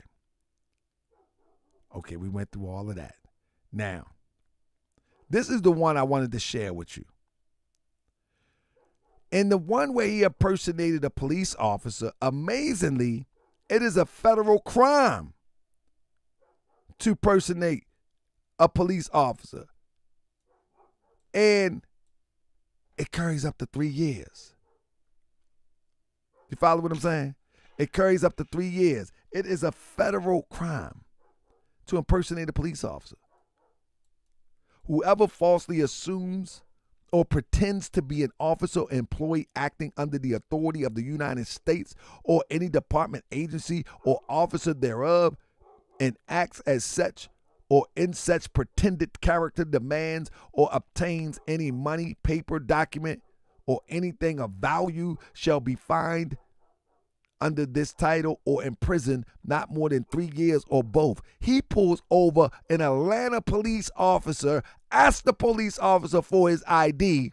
Okay, we went through all of that. Now, this is the one I wanted to share with you. In the one where he impersonated a police officer, amazingly, it is a federal crime to impersonate a police officer. And it carries up to 3 years. You follow what I'm saying? It carries up to 3 years. It is a federal crime to impersonate a police officer. Whoever falsely assumes or pretends to be an officer or employee acting under the authority of the United States or any department, agency, or officer thereof and acts as such or in such pretended character demands or obtains any money, paper, document, or anything of value shall be fined under this title or imprisoned not more than 3 years or both. He pulls over an Atlanta police officer, asks the police officer for his ID,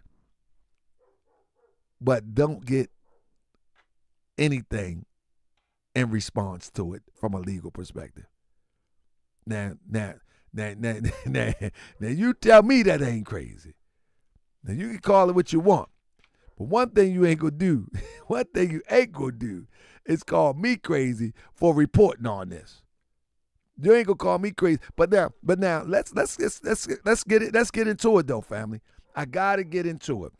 but don't get anything in response to it from a legal perspective. Now, you tell me that ain't crazy. Now, you can call it what you want. But one thing you ain't gonna do is call me crazy for reporting on this. You ain't gonna call me crazy. But now let's get into it though, family. I gotta get into it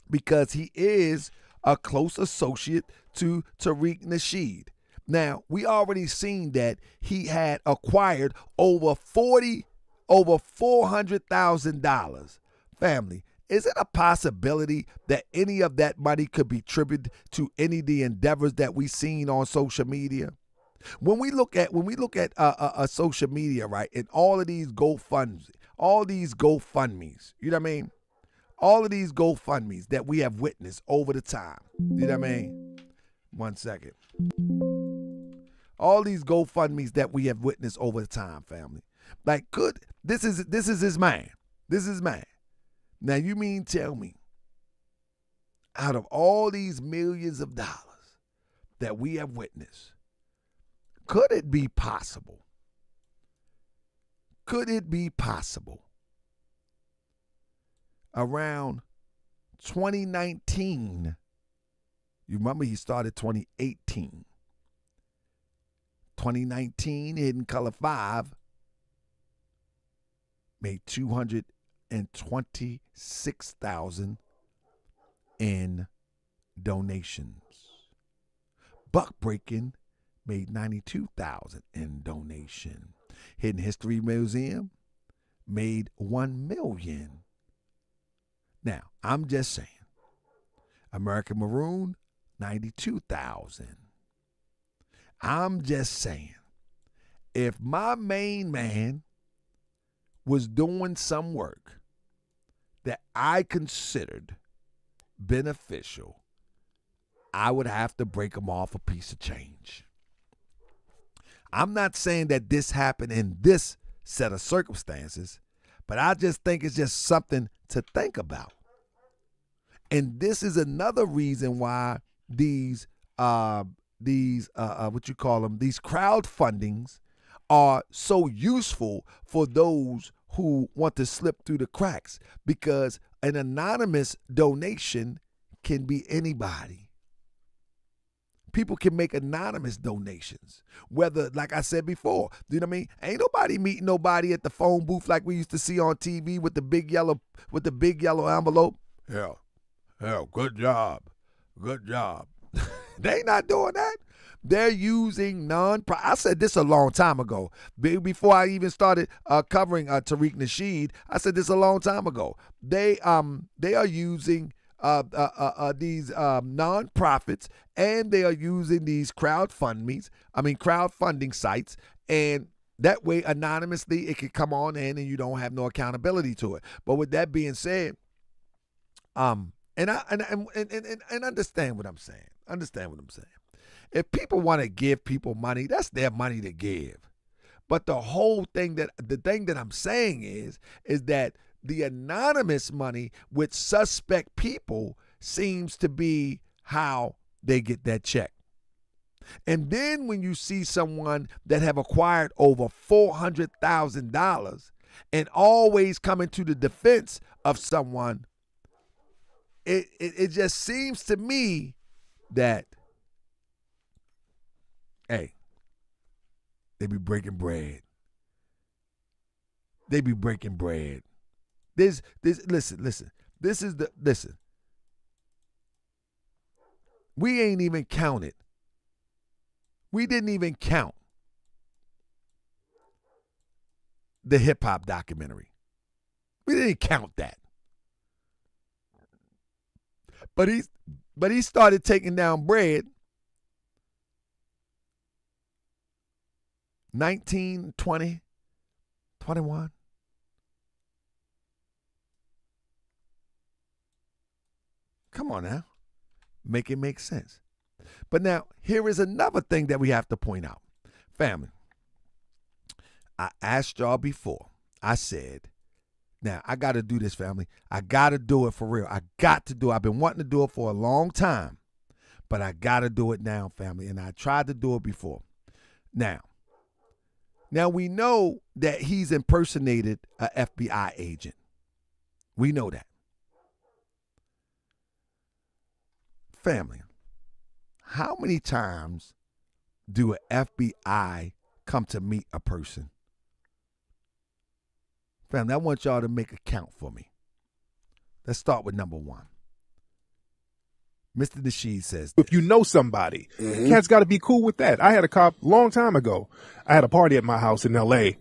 because he is a close associate to Tariq Nasheed. Now, we already seen that he had acquired over $400,000. Family, is it a possibility that any of that money could be attributed to any of the endeavors that we seen on social media? When we look at social media, right, and all of these GoFundMes, you know what I mean? All of these GoFundMes that we have witnessed over the time, you know what I mean? 1 second. All these GoFundMes that we have witnessed over the time, family. Like, this is his man. This is man. Now, you mean tell me, out of all these millions of dollars that we have witnessed, could it be possible? Could it be possible around 2019, you remember he started 2018, 2019, Hidden Color 5 made $226,000 in donations. Buck Breaking made $92,000 in donation. Hidden History Museum made $1 million. Now, I'm just saying, American Maroon, $92,000. I'm just saying, if my main man was doing some work that I considered beneficial, I would have to break him off a piece of change. I'm not saying that this happened in this set of circumstances, but I just think it's just something to think about. And this is another reason why these crowdfundings are so useful for those who want to slip through the cracks, because an anonymous donation can be anybody. People can make anonymous donations, whether, like I said before, you know what I mean? Ain't nobody meeting nobody at the phone booth like we used to see on TV with the big yellow envelope. Yeah, good job. They not doing that. They're using non-profit. I said this a long time ago. Before I even started covering Tariq Nasheed, I said this a long time ago. They are using these non-profits, and they are using these crowdfunding sites, and that way anonymously it can come on in and you don't have no accountability to it. But with that being said, and understand what I'm saying. If people want to give people money, that's their money to give. But the thing that I'm saying is that the anonymous money with suspect people seems to be how they get that check. And then when you see someone that have acquired over $400,000 and always coming to the defense of someone, it just seems to me that, hey, they be breaking bread. They be breaking bread. Listen. We ain't even counted. We didn't even count the hip hop documentary. We didn't count that. But he started taking down bread 19, 20, 21. Come on now. Make it make sense. But now, here is another thing that we have to point out. Family, I asked y'all before. I said, now, I got to do this, family. I got to do it for real. I got to do it. I've been wanting to do it for a long time, but I got to do it now, family. And I tried to do it before. Now we know that he's impersonated an FBI agent. We know that. Family, how many times do an FBI come to meet a person? Family, I want y'all to make a count for me. Let's start with number one. Mr. Nasheed says this. If you know somebody, cat's got to be cool with that. I had a cop long time ago. I had a party at my house in L.A.,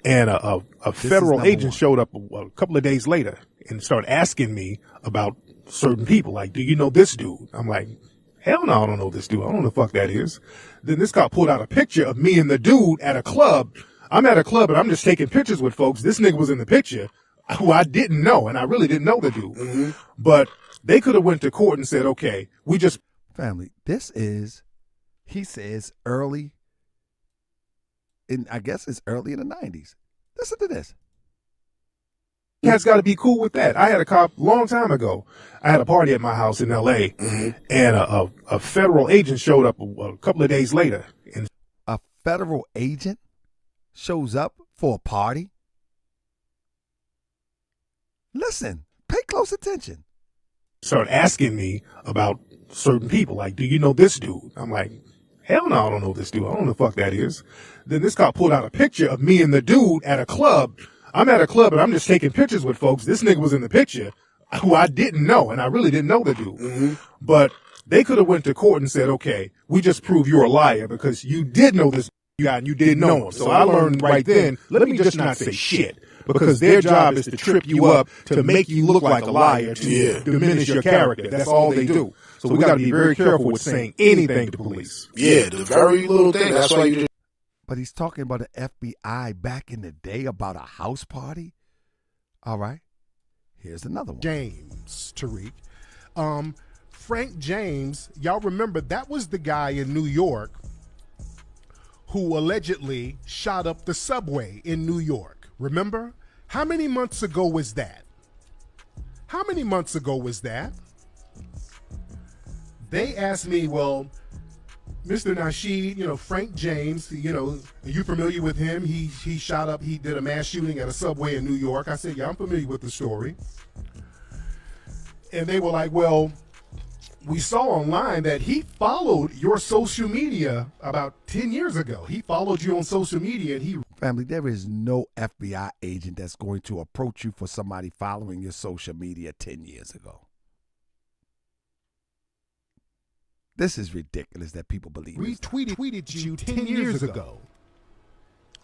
and a federal agent showed up a couple of days later and started asking me about certain people. Like, do you know this dude? I'm like, hell no, I don't know this dude. I don't know the fuck that is. Then this cop pulled out a picture of me and the dude at a club. I'm at a club and I'm just taking pictures with folks. This nigga was in the picture who I didn't know, and I really didn't know the dude. But they could have went to court and said, okay, we just... Family, this is, he says, early, I guess it's early in the 90s. Listen to this. Cat's got to be cool with that. I had a cop long time ago. I had a party at my house in L.A., and a federal agent showed up a couple of days later. And a federal agent shows up for a party? Listen, pay close attention. Started asking me about certain people. Like, do you know this dude? I'm like, hell no, I don't know this dude. I don't know the fuck that is. Then this cop pulled out a picture of me and the dude at a club. I'm at a club and I'm just taking pictures with folks. This nigga was in the picture who I didn't know, and I really didn't know the dude. But they could have went to court and said, okay, we just prove you're a liar because you did know this guy and you didn't know him. So I learned right then, let me just not say shit, because their job is to trip you up, to make you look like a liar, to diminish your character. That's all they do. So we got to be very careful with saying anything to police. Yeah, the very little thing. That's why you just... But he's talking about the FBI back in the day about a house party. All right. Here's another one. James, Tariq. Frank James, y'all remember that was the guy in New York who allegedly shot up the subway in New York. Remember? How many months ago was that? How many months ago was that? They asked me, well, Mr. Nasheed, Frank James, are you familiar with him? He did a mass shooting at a subway in New York. I said, yeah, I'm familiar with the story. And they were like, well, we saw online that he followed your social media about 10 years ago. He followed you on social media and he... Family, there is no FBI agent that's going to approach you for somebody following your social media 10 years ago. This is ridiculous that people believe we tweeted you 10 years ago.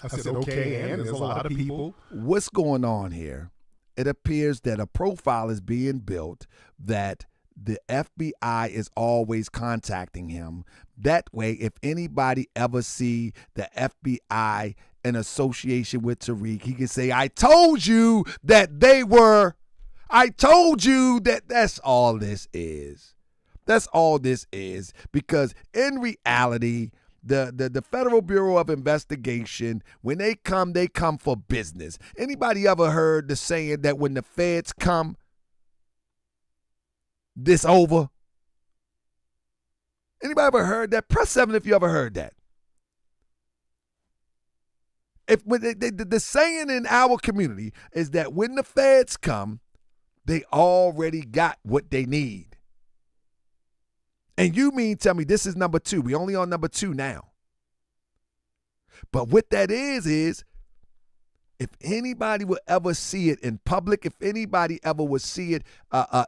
I said, okay, and there's a lot of people. What's going on here? It appears that a profile is being built that the FBI is always contacting him. That way, if anybody ever see the FBI in association with Tariq, he can say, I told you that they were. I told you that. That's all this is. That's all this is. Because in reality, The Federal Bureau of Investigation, when they come for business. Anybody ever heard the saying that when the feds come, this over? Anybody ever heard that? Press 7 if you ever heard that. The saying in our community is that when the feds come, they already got what they need. And you mean tell me this is number 2. We only on number 2 now. But what that is if anybody will ever see it in public, if anybody ever would see it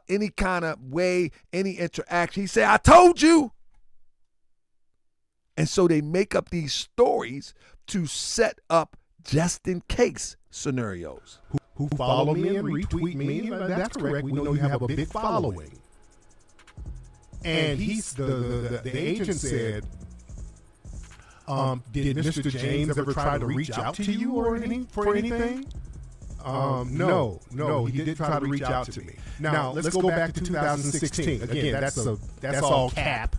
any kind of way, any interaction, he say, I told you. And so they make up these stories to set up just in case scenarios. Who follow me and retweet me? That's correct. We know you have a big following. And he's the agent said, did Mr. James ever try to reach out to you or for anything? No, he didn't try to reach out to me. Now let's go back to 2016. Again, that's all cap.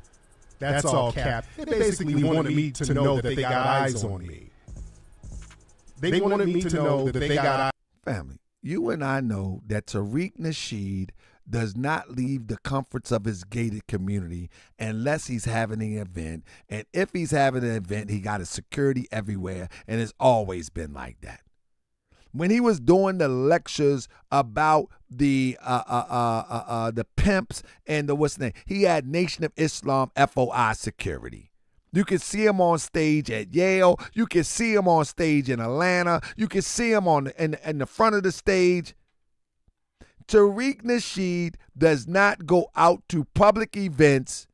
That's all cap. They basically wanted me to know that they got eyes on me. They wanted me to know that they got eyes. Family, you and I know that TARIQ Nasheed does not leave the comforts of his gated community unless he's having an event. And if he's having an event, he got his security everywhere, and it's always been like that. When he was doing the lectures about the pimps and the what's the name, he had Nation of Islam FOI security. You can see him on stage at Yale. You can see him on stage in Atlanta. You can see him in the front of the stage. TARIQ Nasheed does not go out to public events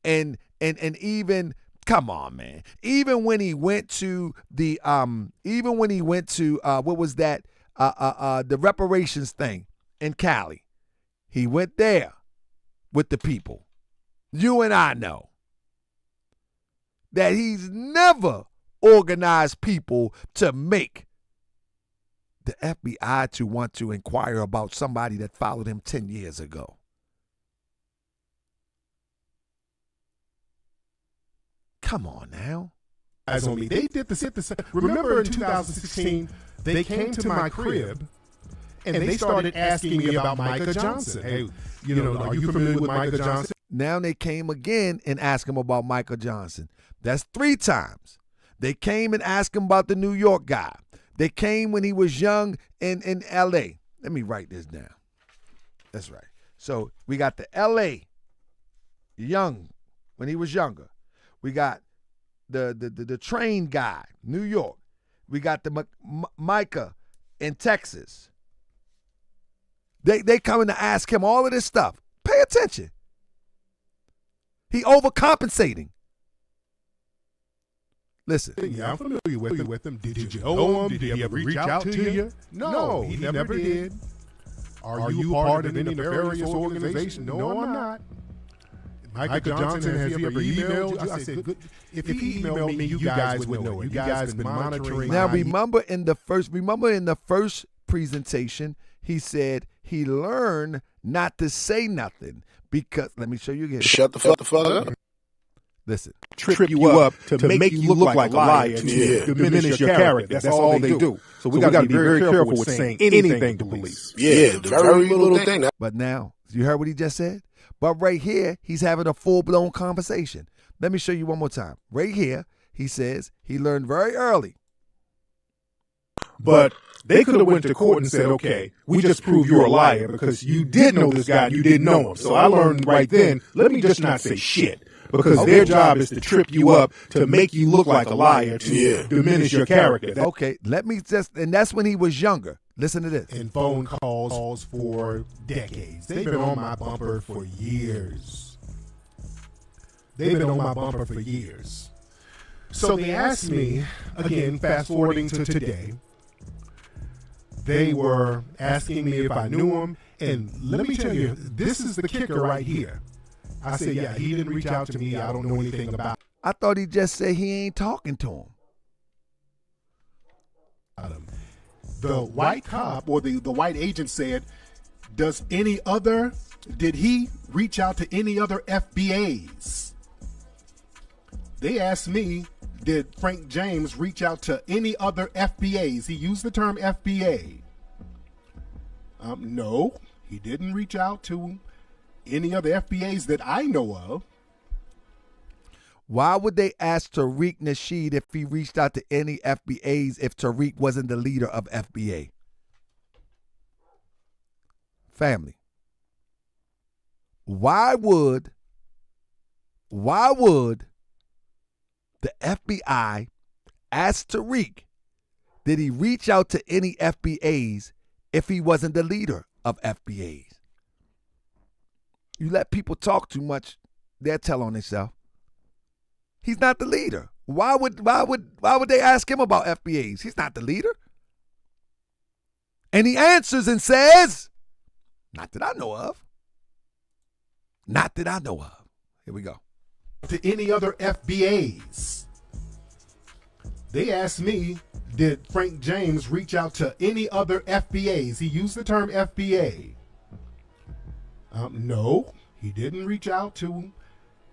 and even, come on, man. Even when he went to the what was that? The reparations thing in Cali. He went there with the people. You and I know that he's never organized people to make the FBI to want to inquire about somebody that followed him 10 years ago. Come on now. Eyes on me. They did the remember in 2016, they came to my crib and they started asking me about Micah Johnson. Hey, are you familiar with Micah Johnson? Now they came again and asked him about Micah Johnson. That's 3 times. They came and asked him about the New York guy. They came when he was young in L.A. Let me write this down. That's right. So we got the L.A. young, when he was younger. We got the train guy, New York. We got the Micah in Texas. They coming to ask him all of this stuff. Pay attention. He overcompensating. Listen. Yeah, I'm familiar with him. Did you know him? Did he ever reach out to you? No, he never did. Are you part of any nefarious organization? No, I'm not. Micah Johnson, has he ever emailed you? I said, good. If he emailed me, you guys would know it. You guys been monitoring. Now remember in the first presentation, he said he learned not to say nothing because, let me show you again. Shut the fuck up. Listen. Trip you up to make you look like a liar and to diminish your character. That's all they do. So we got to be very careful with saying anything to police. Yeah, the very little thing. But now, you heard what he just said? But right here, he's having a full-blown conversation. Let me show you one more time. Right here, he says he learned very early. But they could have went to court and said, okay, we just proved you're a liar because you did know this guy and you didn't know him. So I learned right then, let me just not say shit. Because their job is to trip you up, to make you look like a liar, to diminish your character. Okay, and that's when he was younger. Listen to this. And phone calls for decades. They've been on my bumper for years. So they asked me, again, fast forwarding to today, they were asking me if I knew him. And let me tell you, this is the kicker right here. I said, yeah, he didn't reach out to me. I don't know anything about I thought he just said he ain't talking to him. The white cop or the white agent said, did he reach out to any other FBAs? They asked me, did Frank James reach out to any other FBAs? He used the term FBA. No, he didn't reach out to any other FBAs that I know of. Why would they ask TARIQ Nasheed if he reached out to any FBAs if TARIQ wasn't the leader of FBA? Family. Why would the FBI ask TARIQ, did he reach out to any FBAs if he wasn't the leader of FBAs? You let people talk too much, they'll tell on themselves. He's not the leader. Why would they ask him about FBAs? He's not the leader. And he answers and says, not that I know of. Not that I know of. Here we go. To any other FBAs. They asked me, did Frank James reach out to any other FBAs? He used the term FBA. No, he didn't reach out to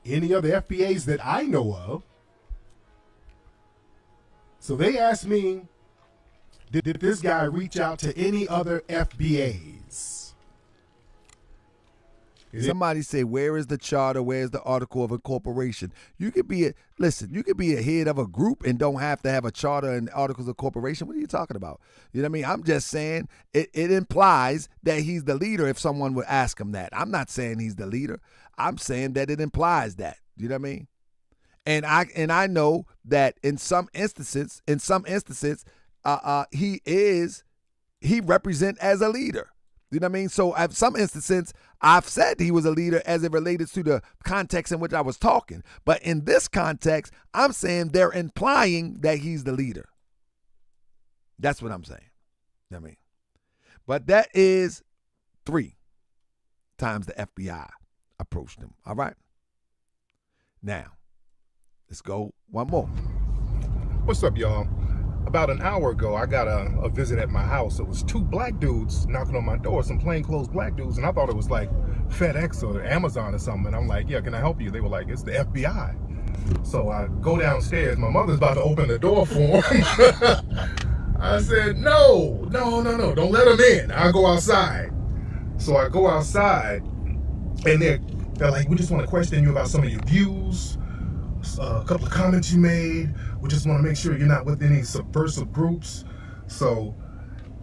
any other FBAs that I know of. So they asked me, did this guy reach out to any other FBAs? Somebody say, where is the charter? Where's the article of incorporation? You could be a head of a group and don't have to have a charter and articles of incorporation. What are you talking about? You know what I mean? I'm just saying it implies that he's the leader if someone would ask him that. I'm not saying he's the leader. I'm saying that it implies that. You know what I mean? And I know that in some instances, he represent as a leader. You know what I mean? So at some instances, I've said he was a leader as it related to the context in which I was talking. But in this context, I'm saying they're implying that he's the leader. That's what I'm saying. You know what I mean? But that is 3 times the FBI approached him. All right? Now, let's go one more. What's up, y'all? About an hour ago, I got a visit at my house. It was 2 black dudes knocking on my door, some plainclothes black dudes, and I thought it was like FedEx or Amazon or something. And I'm like, yeah, can I help you? They were like, it's the FBI. So I go downstairs. My mother's about to open the door for them. I said, no, don't let them in. I'll go outside. So I go outside, and they're like, we just want to question you about some of your views, a couple of comments you made. We just want to make sure you're not with any subversive groups. So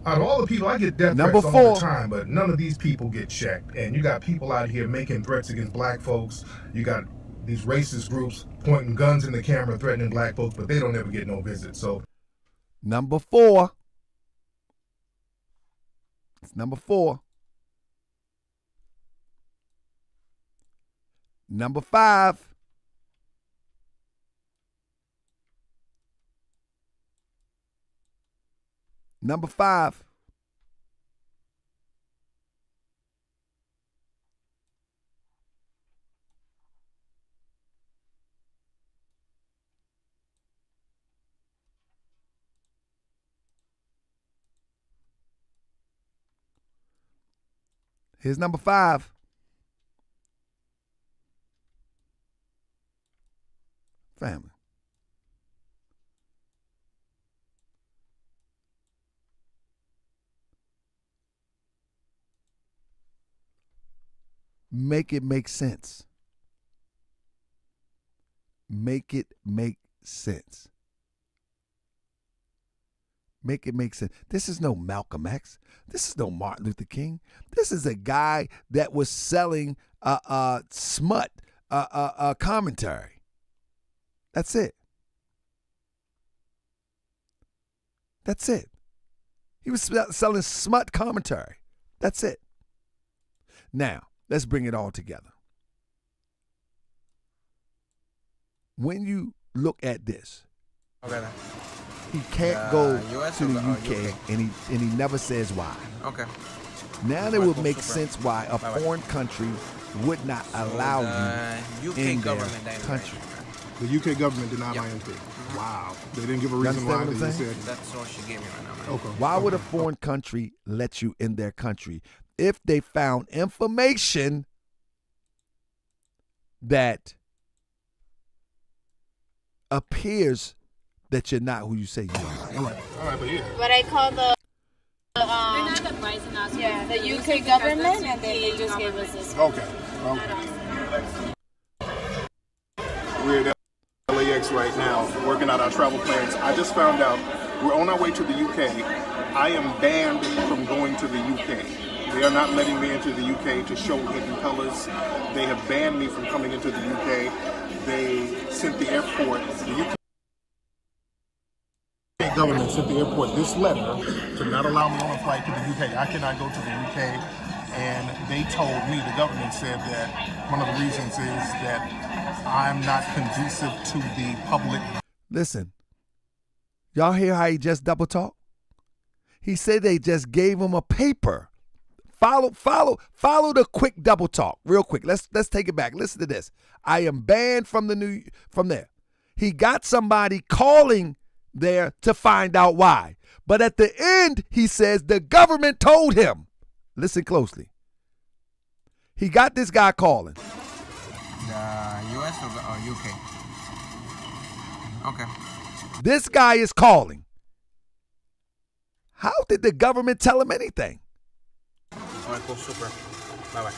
out of all the people, I get death threats all the time, but none of these people get checked. And you got people out here making threats against black folks. You got these racist groups pointing guns in the camera, threatening black folks, but they don't ever get no visit. So number 4. It's number 4. Number 5. Number 5. Here's number 5. Family. Make it make sense. Make it make sense. Make it make sense. This is no Malcolm X. This is no Martin Luther King. This is a guy that was selling smut commentary. That's it. That's it. He was selling smut commentary. That's it. Now, let's bring it all together. When you look at this, okay, he can't go US to the or UK, and he never says why. Okay. Now it would make sense why a foreign country would not allow you UK in their government country. The UK government denied my entry. Wow. They didn't give a reason why. They just said, That's all she gave me right now, man. okay. Why would a foreign country let you in their country if they found information that appears that you're not who you say you are. All right, but yeah. But I called the the UK government, and then they just gave us this. Okay. We're at LAX right now, working out our travel plans. I just found out we're on our way to the UK. I am banned from going to the UK. They are not letting me into the UK to show hidden colors. They have banned me from coming into the UK. They sent the airport, the UK government sent the airport this letter to not allow me on a flight to the UK. I cannot go to the UK. And they told me, the government said that one of the reasons is that I'm not conducive to the public. Listen, y'all hear how he just double talk? He said they just gave him a paper. Follow the quick double talk real quick. Let's take it back. Listen to this. I am banned from there. He got somebody calling there to find out why. But at the end, he says the government told him. Listen closely. He got this guy calling. The US or UK? Okay. This guy is calling. How did the government tell him anything? All right, cool, super. Bye-bye.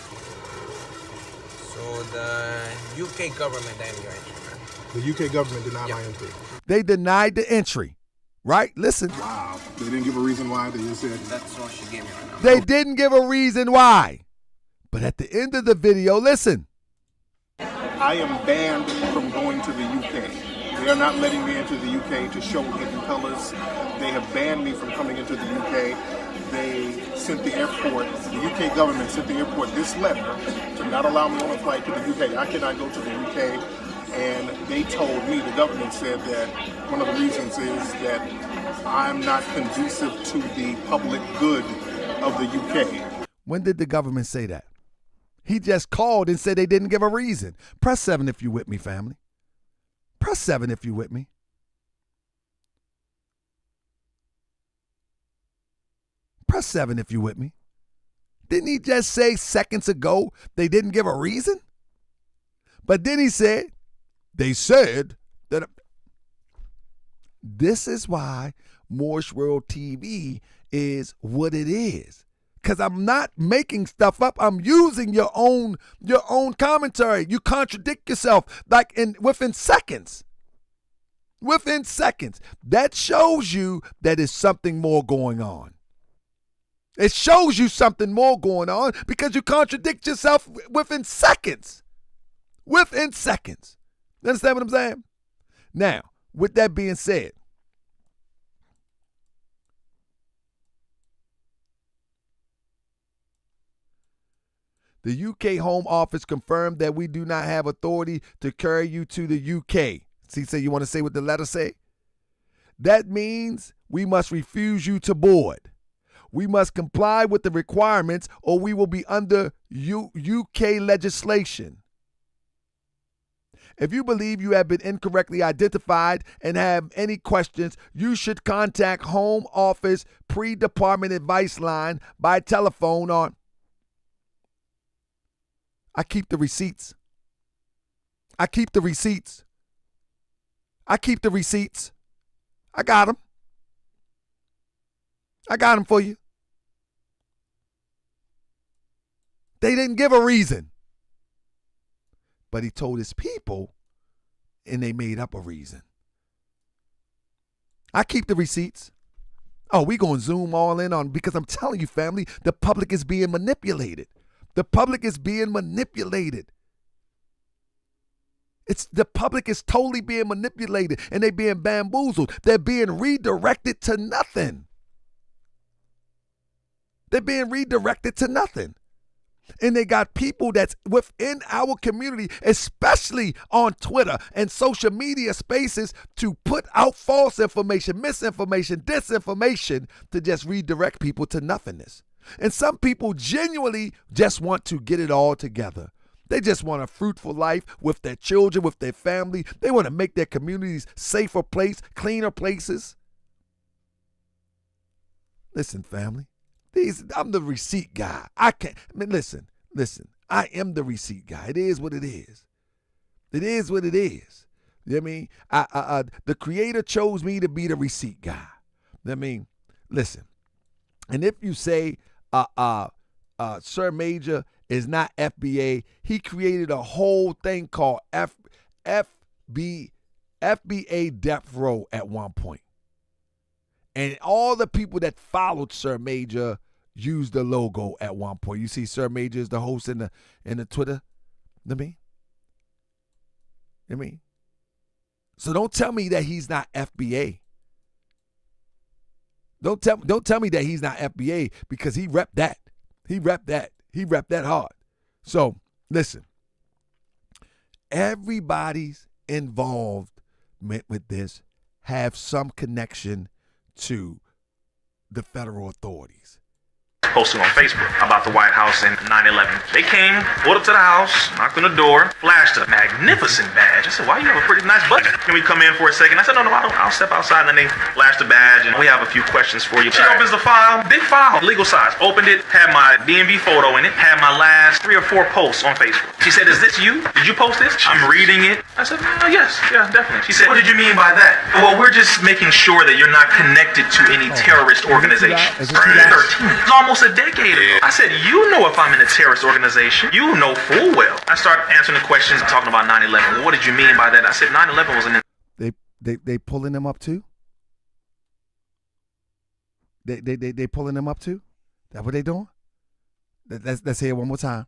So the UK government denied your entry, man. The UK government denied my entry. They denied the entry, right? Listen. Wow. They didn't give a reason why. They just said. That's all she gave me right now. They didn't give a reason why. But at the end of the video, listen. I am banned from going to the UK. They are not letting me into the UK to show hidden colors. They have banned me from coming into the UK. They sent the airport, the UK government sent the airport this letter to not allow me on a flight to the UK. I cannot go to the UK. And they told me, the government said that one of the reasons is that I'm not conducive to the public good of the UK. When did the government say that? He just called and said they didn't give a reason. Press 7 if you with me, family. Press 7 if you with me. Press 7 if you with me. Didn't he just say seconds ago they didn't give a reason? But then he said, they said that. This is why Moorish World TV is what it is. Because I'm not making stuff up. I'm using your own commentary. You contradict yourself within seconds. Within seconds. That shows you that there's something more going on. It shows you something more going on because you contradict yourself within seconds. Within seconds. You understand what I'm saying? Now, with that being said, the UK Home Office confirmed that we do not have authority to carry you to the UK. See, so you want to say what the letter say? That means we must refuse you to board. We must comply with the requirements or we will be under UK legislation. If you believe you have been incorrectly identified and have any questions, you should contact Home Office Pre-Department Advice Line by telephone on. I keep the receipts. I keep the receipts. I keep the receipts. I got them. I got them for you. They didn't give a reason. But he told his people, and they made up a reason. I keep the receipts. Oh, we going to zoom all in on, because I'm telling you, family, the public is being manipulated. The public is being manipulated. The public is totally being manipulated, and they're being bamboozled. They're being redirected to nothing. They're being redirected to nothing. And they got people that's within our community, especially on Twitter and social media spaces, to put out false information, misinformation, disinformation to just redirect people to nothingness. And some people genuinely just want to get it all together. They just want a fruitful life with their children, with their family. They want to make their communities safer place, cleaner places. Listen, family. I'm the receipt guy. Listen. I am the receipt guy. It is what it is. It is what it is. You know what I mean? The creator chose me to be the receipt guy. I mean, listen, and if you say Sir Maejor is not FBA, he created a whole thing called FBA Death Row at one point. And all the people that followed Sir Maejor used the logo at one point. You see Sir Maejor is the host in the Twitter. I mean, so don't tell me that he's not FBA. Don't tell me that he's not FBA, because he repped that. He repped that hard. So listen, everybody's involved with this have some connection to the federal authorities. Posting on Facebook about the White House and 9/11. They came, pulled up to the house, knocked on the door, flashed a magnificent badge. I said, "Why, you have a pretty nice budget. Can we come in for a second?" I said, "No, I'll step outside." And then they flashed the badge, and we have a few questions for you. She opens the file, big file, legal size. Opened it, had my DMV photo in it, had my last 3 or 4 posts on Facebook. She said, "Is this you? Did you post this?" I'm reading it. I said, "Oh, yes, yeah, definitely." She said, "What did you mean by that?" "Well, we're just making sure that you're not connected to any terrorist organization." 13. It's almost a decade ago. I said, "You know if I'm in a terrorist organization. You know full well." I started answering the questions, talking about 9/11. Well, what did you mean by that? I said 9/11 was an... They pulling them up too? They pulling them up too? That what they doing? Let's hear it one more time.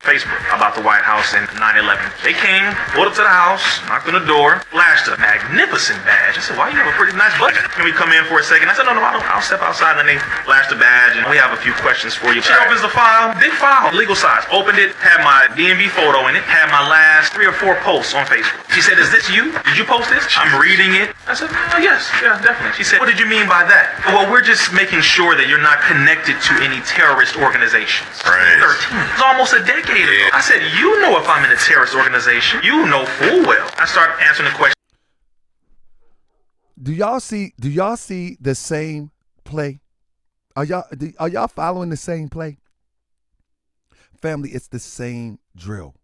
Facebook about the White House and 9/11. They came, pulled up to the house, knocked on the door, flashed a magnificent badge. I said, "Why, you have a pretty nice budget. Can we come in for a second?" I said, "No, I'll step outside." And then they flashed the badge, and we have a few questions for you. She opens the file, big file, legal size. Opened it, had my DMV photo in it, had my last 3 or 4 posts on Facebook. She said, "Is this you? Did you post this?" I'm reading it. I said, "Oh, yes, yeah, definitely." She said, "What did you mean by that?" "Well, we're just making sure that you're not connected to any terrorist organizations." 13. It's almost a decade ago. I said, "You know if I'm in a terrorist organization. You know full well." I started answering the question. Do y'all see the same play? Are y'all following the same play? Family, it's the same drill.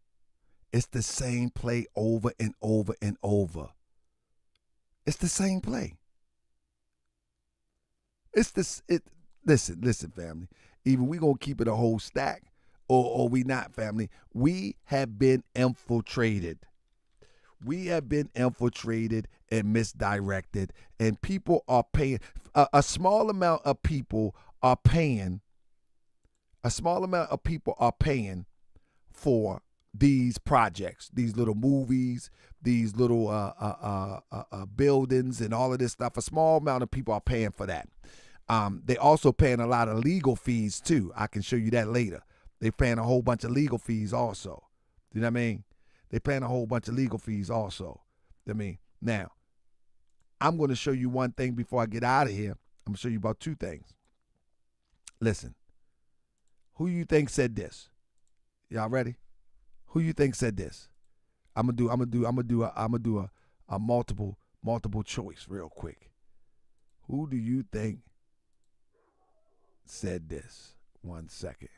It's the same play over and over and over. It's the same play. Listen, family. Either we gonna keep it a whole stack, or we not, family. We have been infiltrated. We have been infiltrated and misdirected, and people are paying. A small amount of people are paying. A small amount of people are paying for these projects, these little movies, these little buildings, and all of this stuff. A small amount of people are paying for that. They also paying a lot of legal fees too. I can show you that later. They paying a whole bunch of legal fees also. You know what I mean? They paying a whole bunch of legal fees also. I mean, now, I'm going to show you one thing before I get out of here. I'm going to show you about 2 things. Listen, who you think said this? Y'all ready? Who you think said this? I'm gonna do a multiple choice real quick. Who do you think said this? 1 second.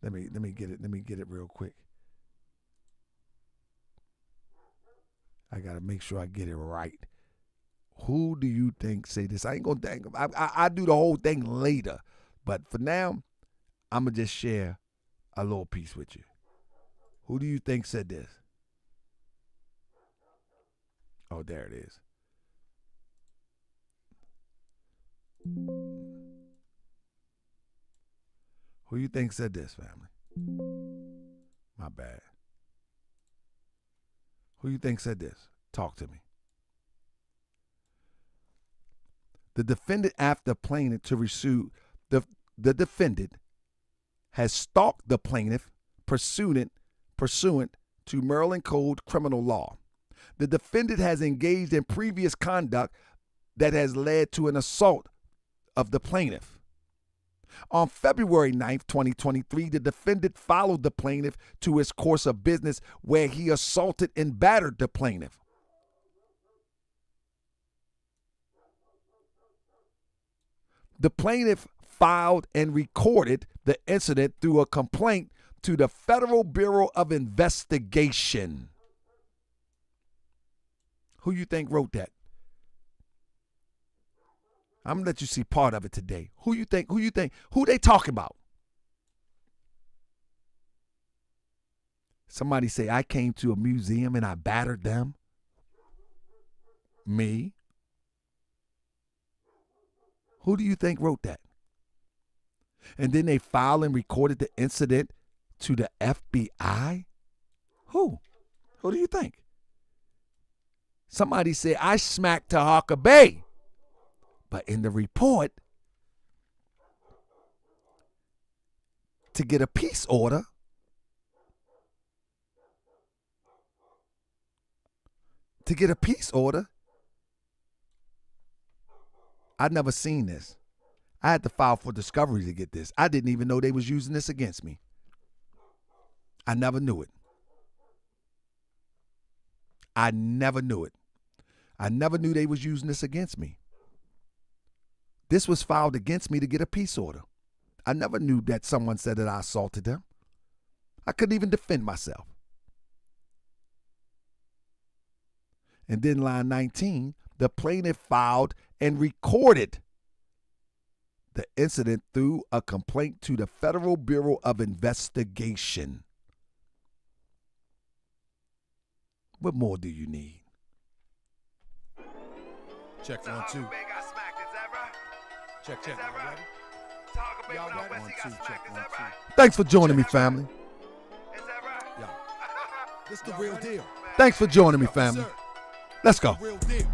Let me get it real quick. I gotta make sure I get it right. Who do you think say this? I ain't gonna think. I do the whole thing later, but for now, I'm gonna just share a little piece with you. Who do you think said this? Oh, there it is. Who you think said this, family? My bad. Who you think said this? Talk to me. The defendant, after plaintiff to pursue the defendant has stalked the plaintiff pursuant to Maryland Code criminal law. The defendant has engaged in previous conduct that has led to an assault of the plaintiff. On February 9th, 2023, the defendant followed the plaintiff to his course of business where he assaulted and battered the plaintiff. The plaintiff filed and recorded the incident through a complaint to the Federal Bureau of Investigation. Who you think wrote that? I'm gonna let you see part of it today. Who you think? Who they talking about? Somebody say, I came to a museum and I battered them. Me? Who do you think wrote that? And then they filed and recorded the incident to the FBI? Who? Who do you think? Somebody said, I smacked Tahaka Bay. But in the report, to get a peace order, I'd never seen this. I had to file for discovery to get this. I didn't even know they was using this against me. I never knew it. I never knew they was using this against me. This was filed against me to get a peace order. I never knew that someone said that I assaulted them. I couldn't even defend myself. And then line 19, the plaintiff filed and recorded the incident through a complaint to the Federal Bureau of Investigation. What more do you need? Check 1, 2. Check. Y'all ready? 1, 2, check 1, 2. Thanks for joining me, family. Yo, this the real deal. Thanks for joining me, family. Let's go. Real deal.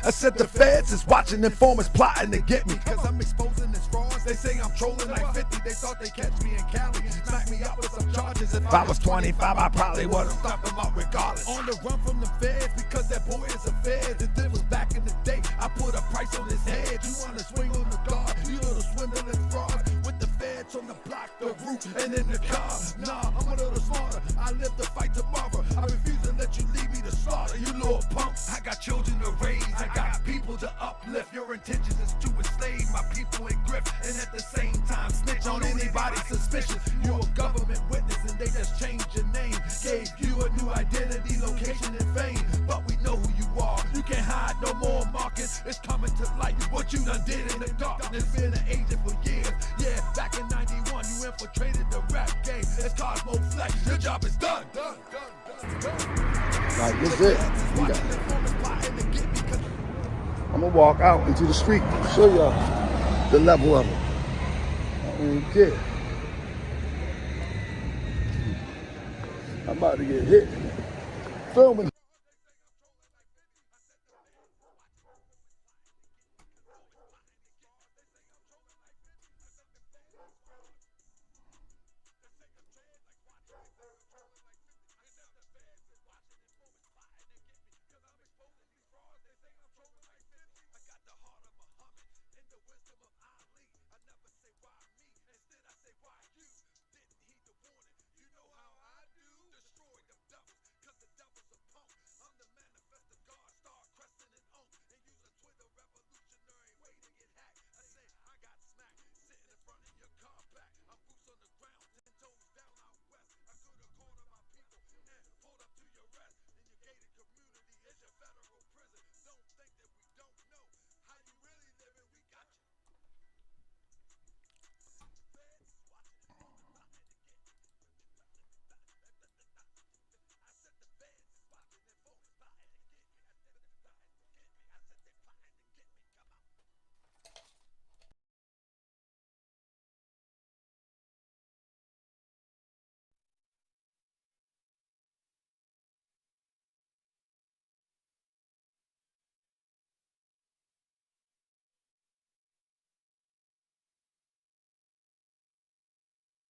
I said the feds is watching informers plotting to get me. Cause I'm exposing this frauds. They say I'm trolling like 50. They thought they catch me in Cali. Smack me up with some charges. If I was 25, I probably would have stop them out regardless. On the run from the feds because that boy is a fed. And this was back in the day. I put a price on his head. You wanna swing on the guard? You little swindling frauds. With the feds on the block, the roof, and in the car. Nah, I'm a little smarter. I live to fight tomorrow. I refuse to let you leave me to slaughter. You little punks. I got children to raise. I got people to uplift. Your intentions is to enslave my people in grip. And at the same time snitch on anybody suspicious. You're a government witness and they just changed your name. Gave you a new identity, location, and fame. But we know who you are. You can't hide no more, Marcus. It's coming to light what you done did in the darkness. Been an agent for years. Yeah, back in 91 you infiltrated the rap game. It's Cosmo Flex. Your job is done. Like, this it. I'm gonna walk out into the street, show y'all the level of it. I don't even care. I'm about to get hit. Filming.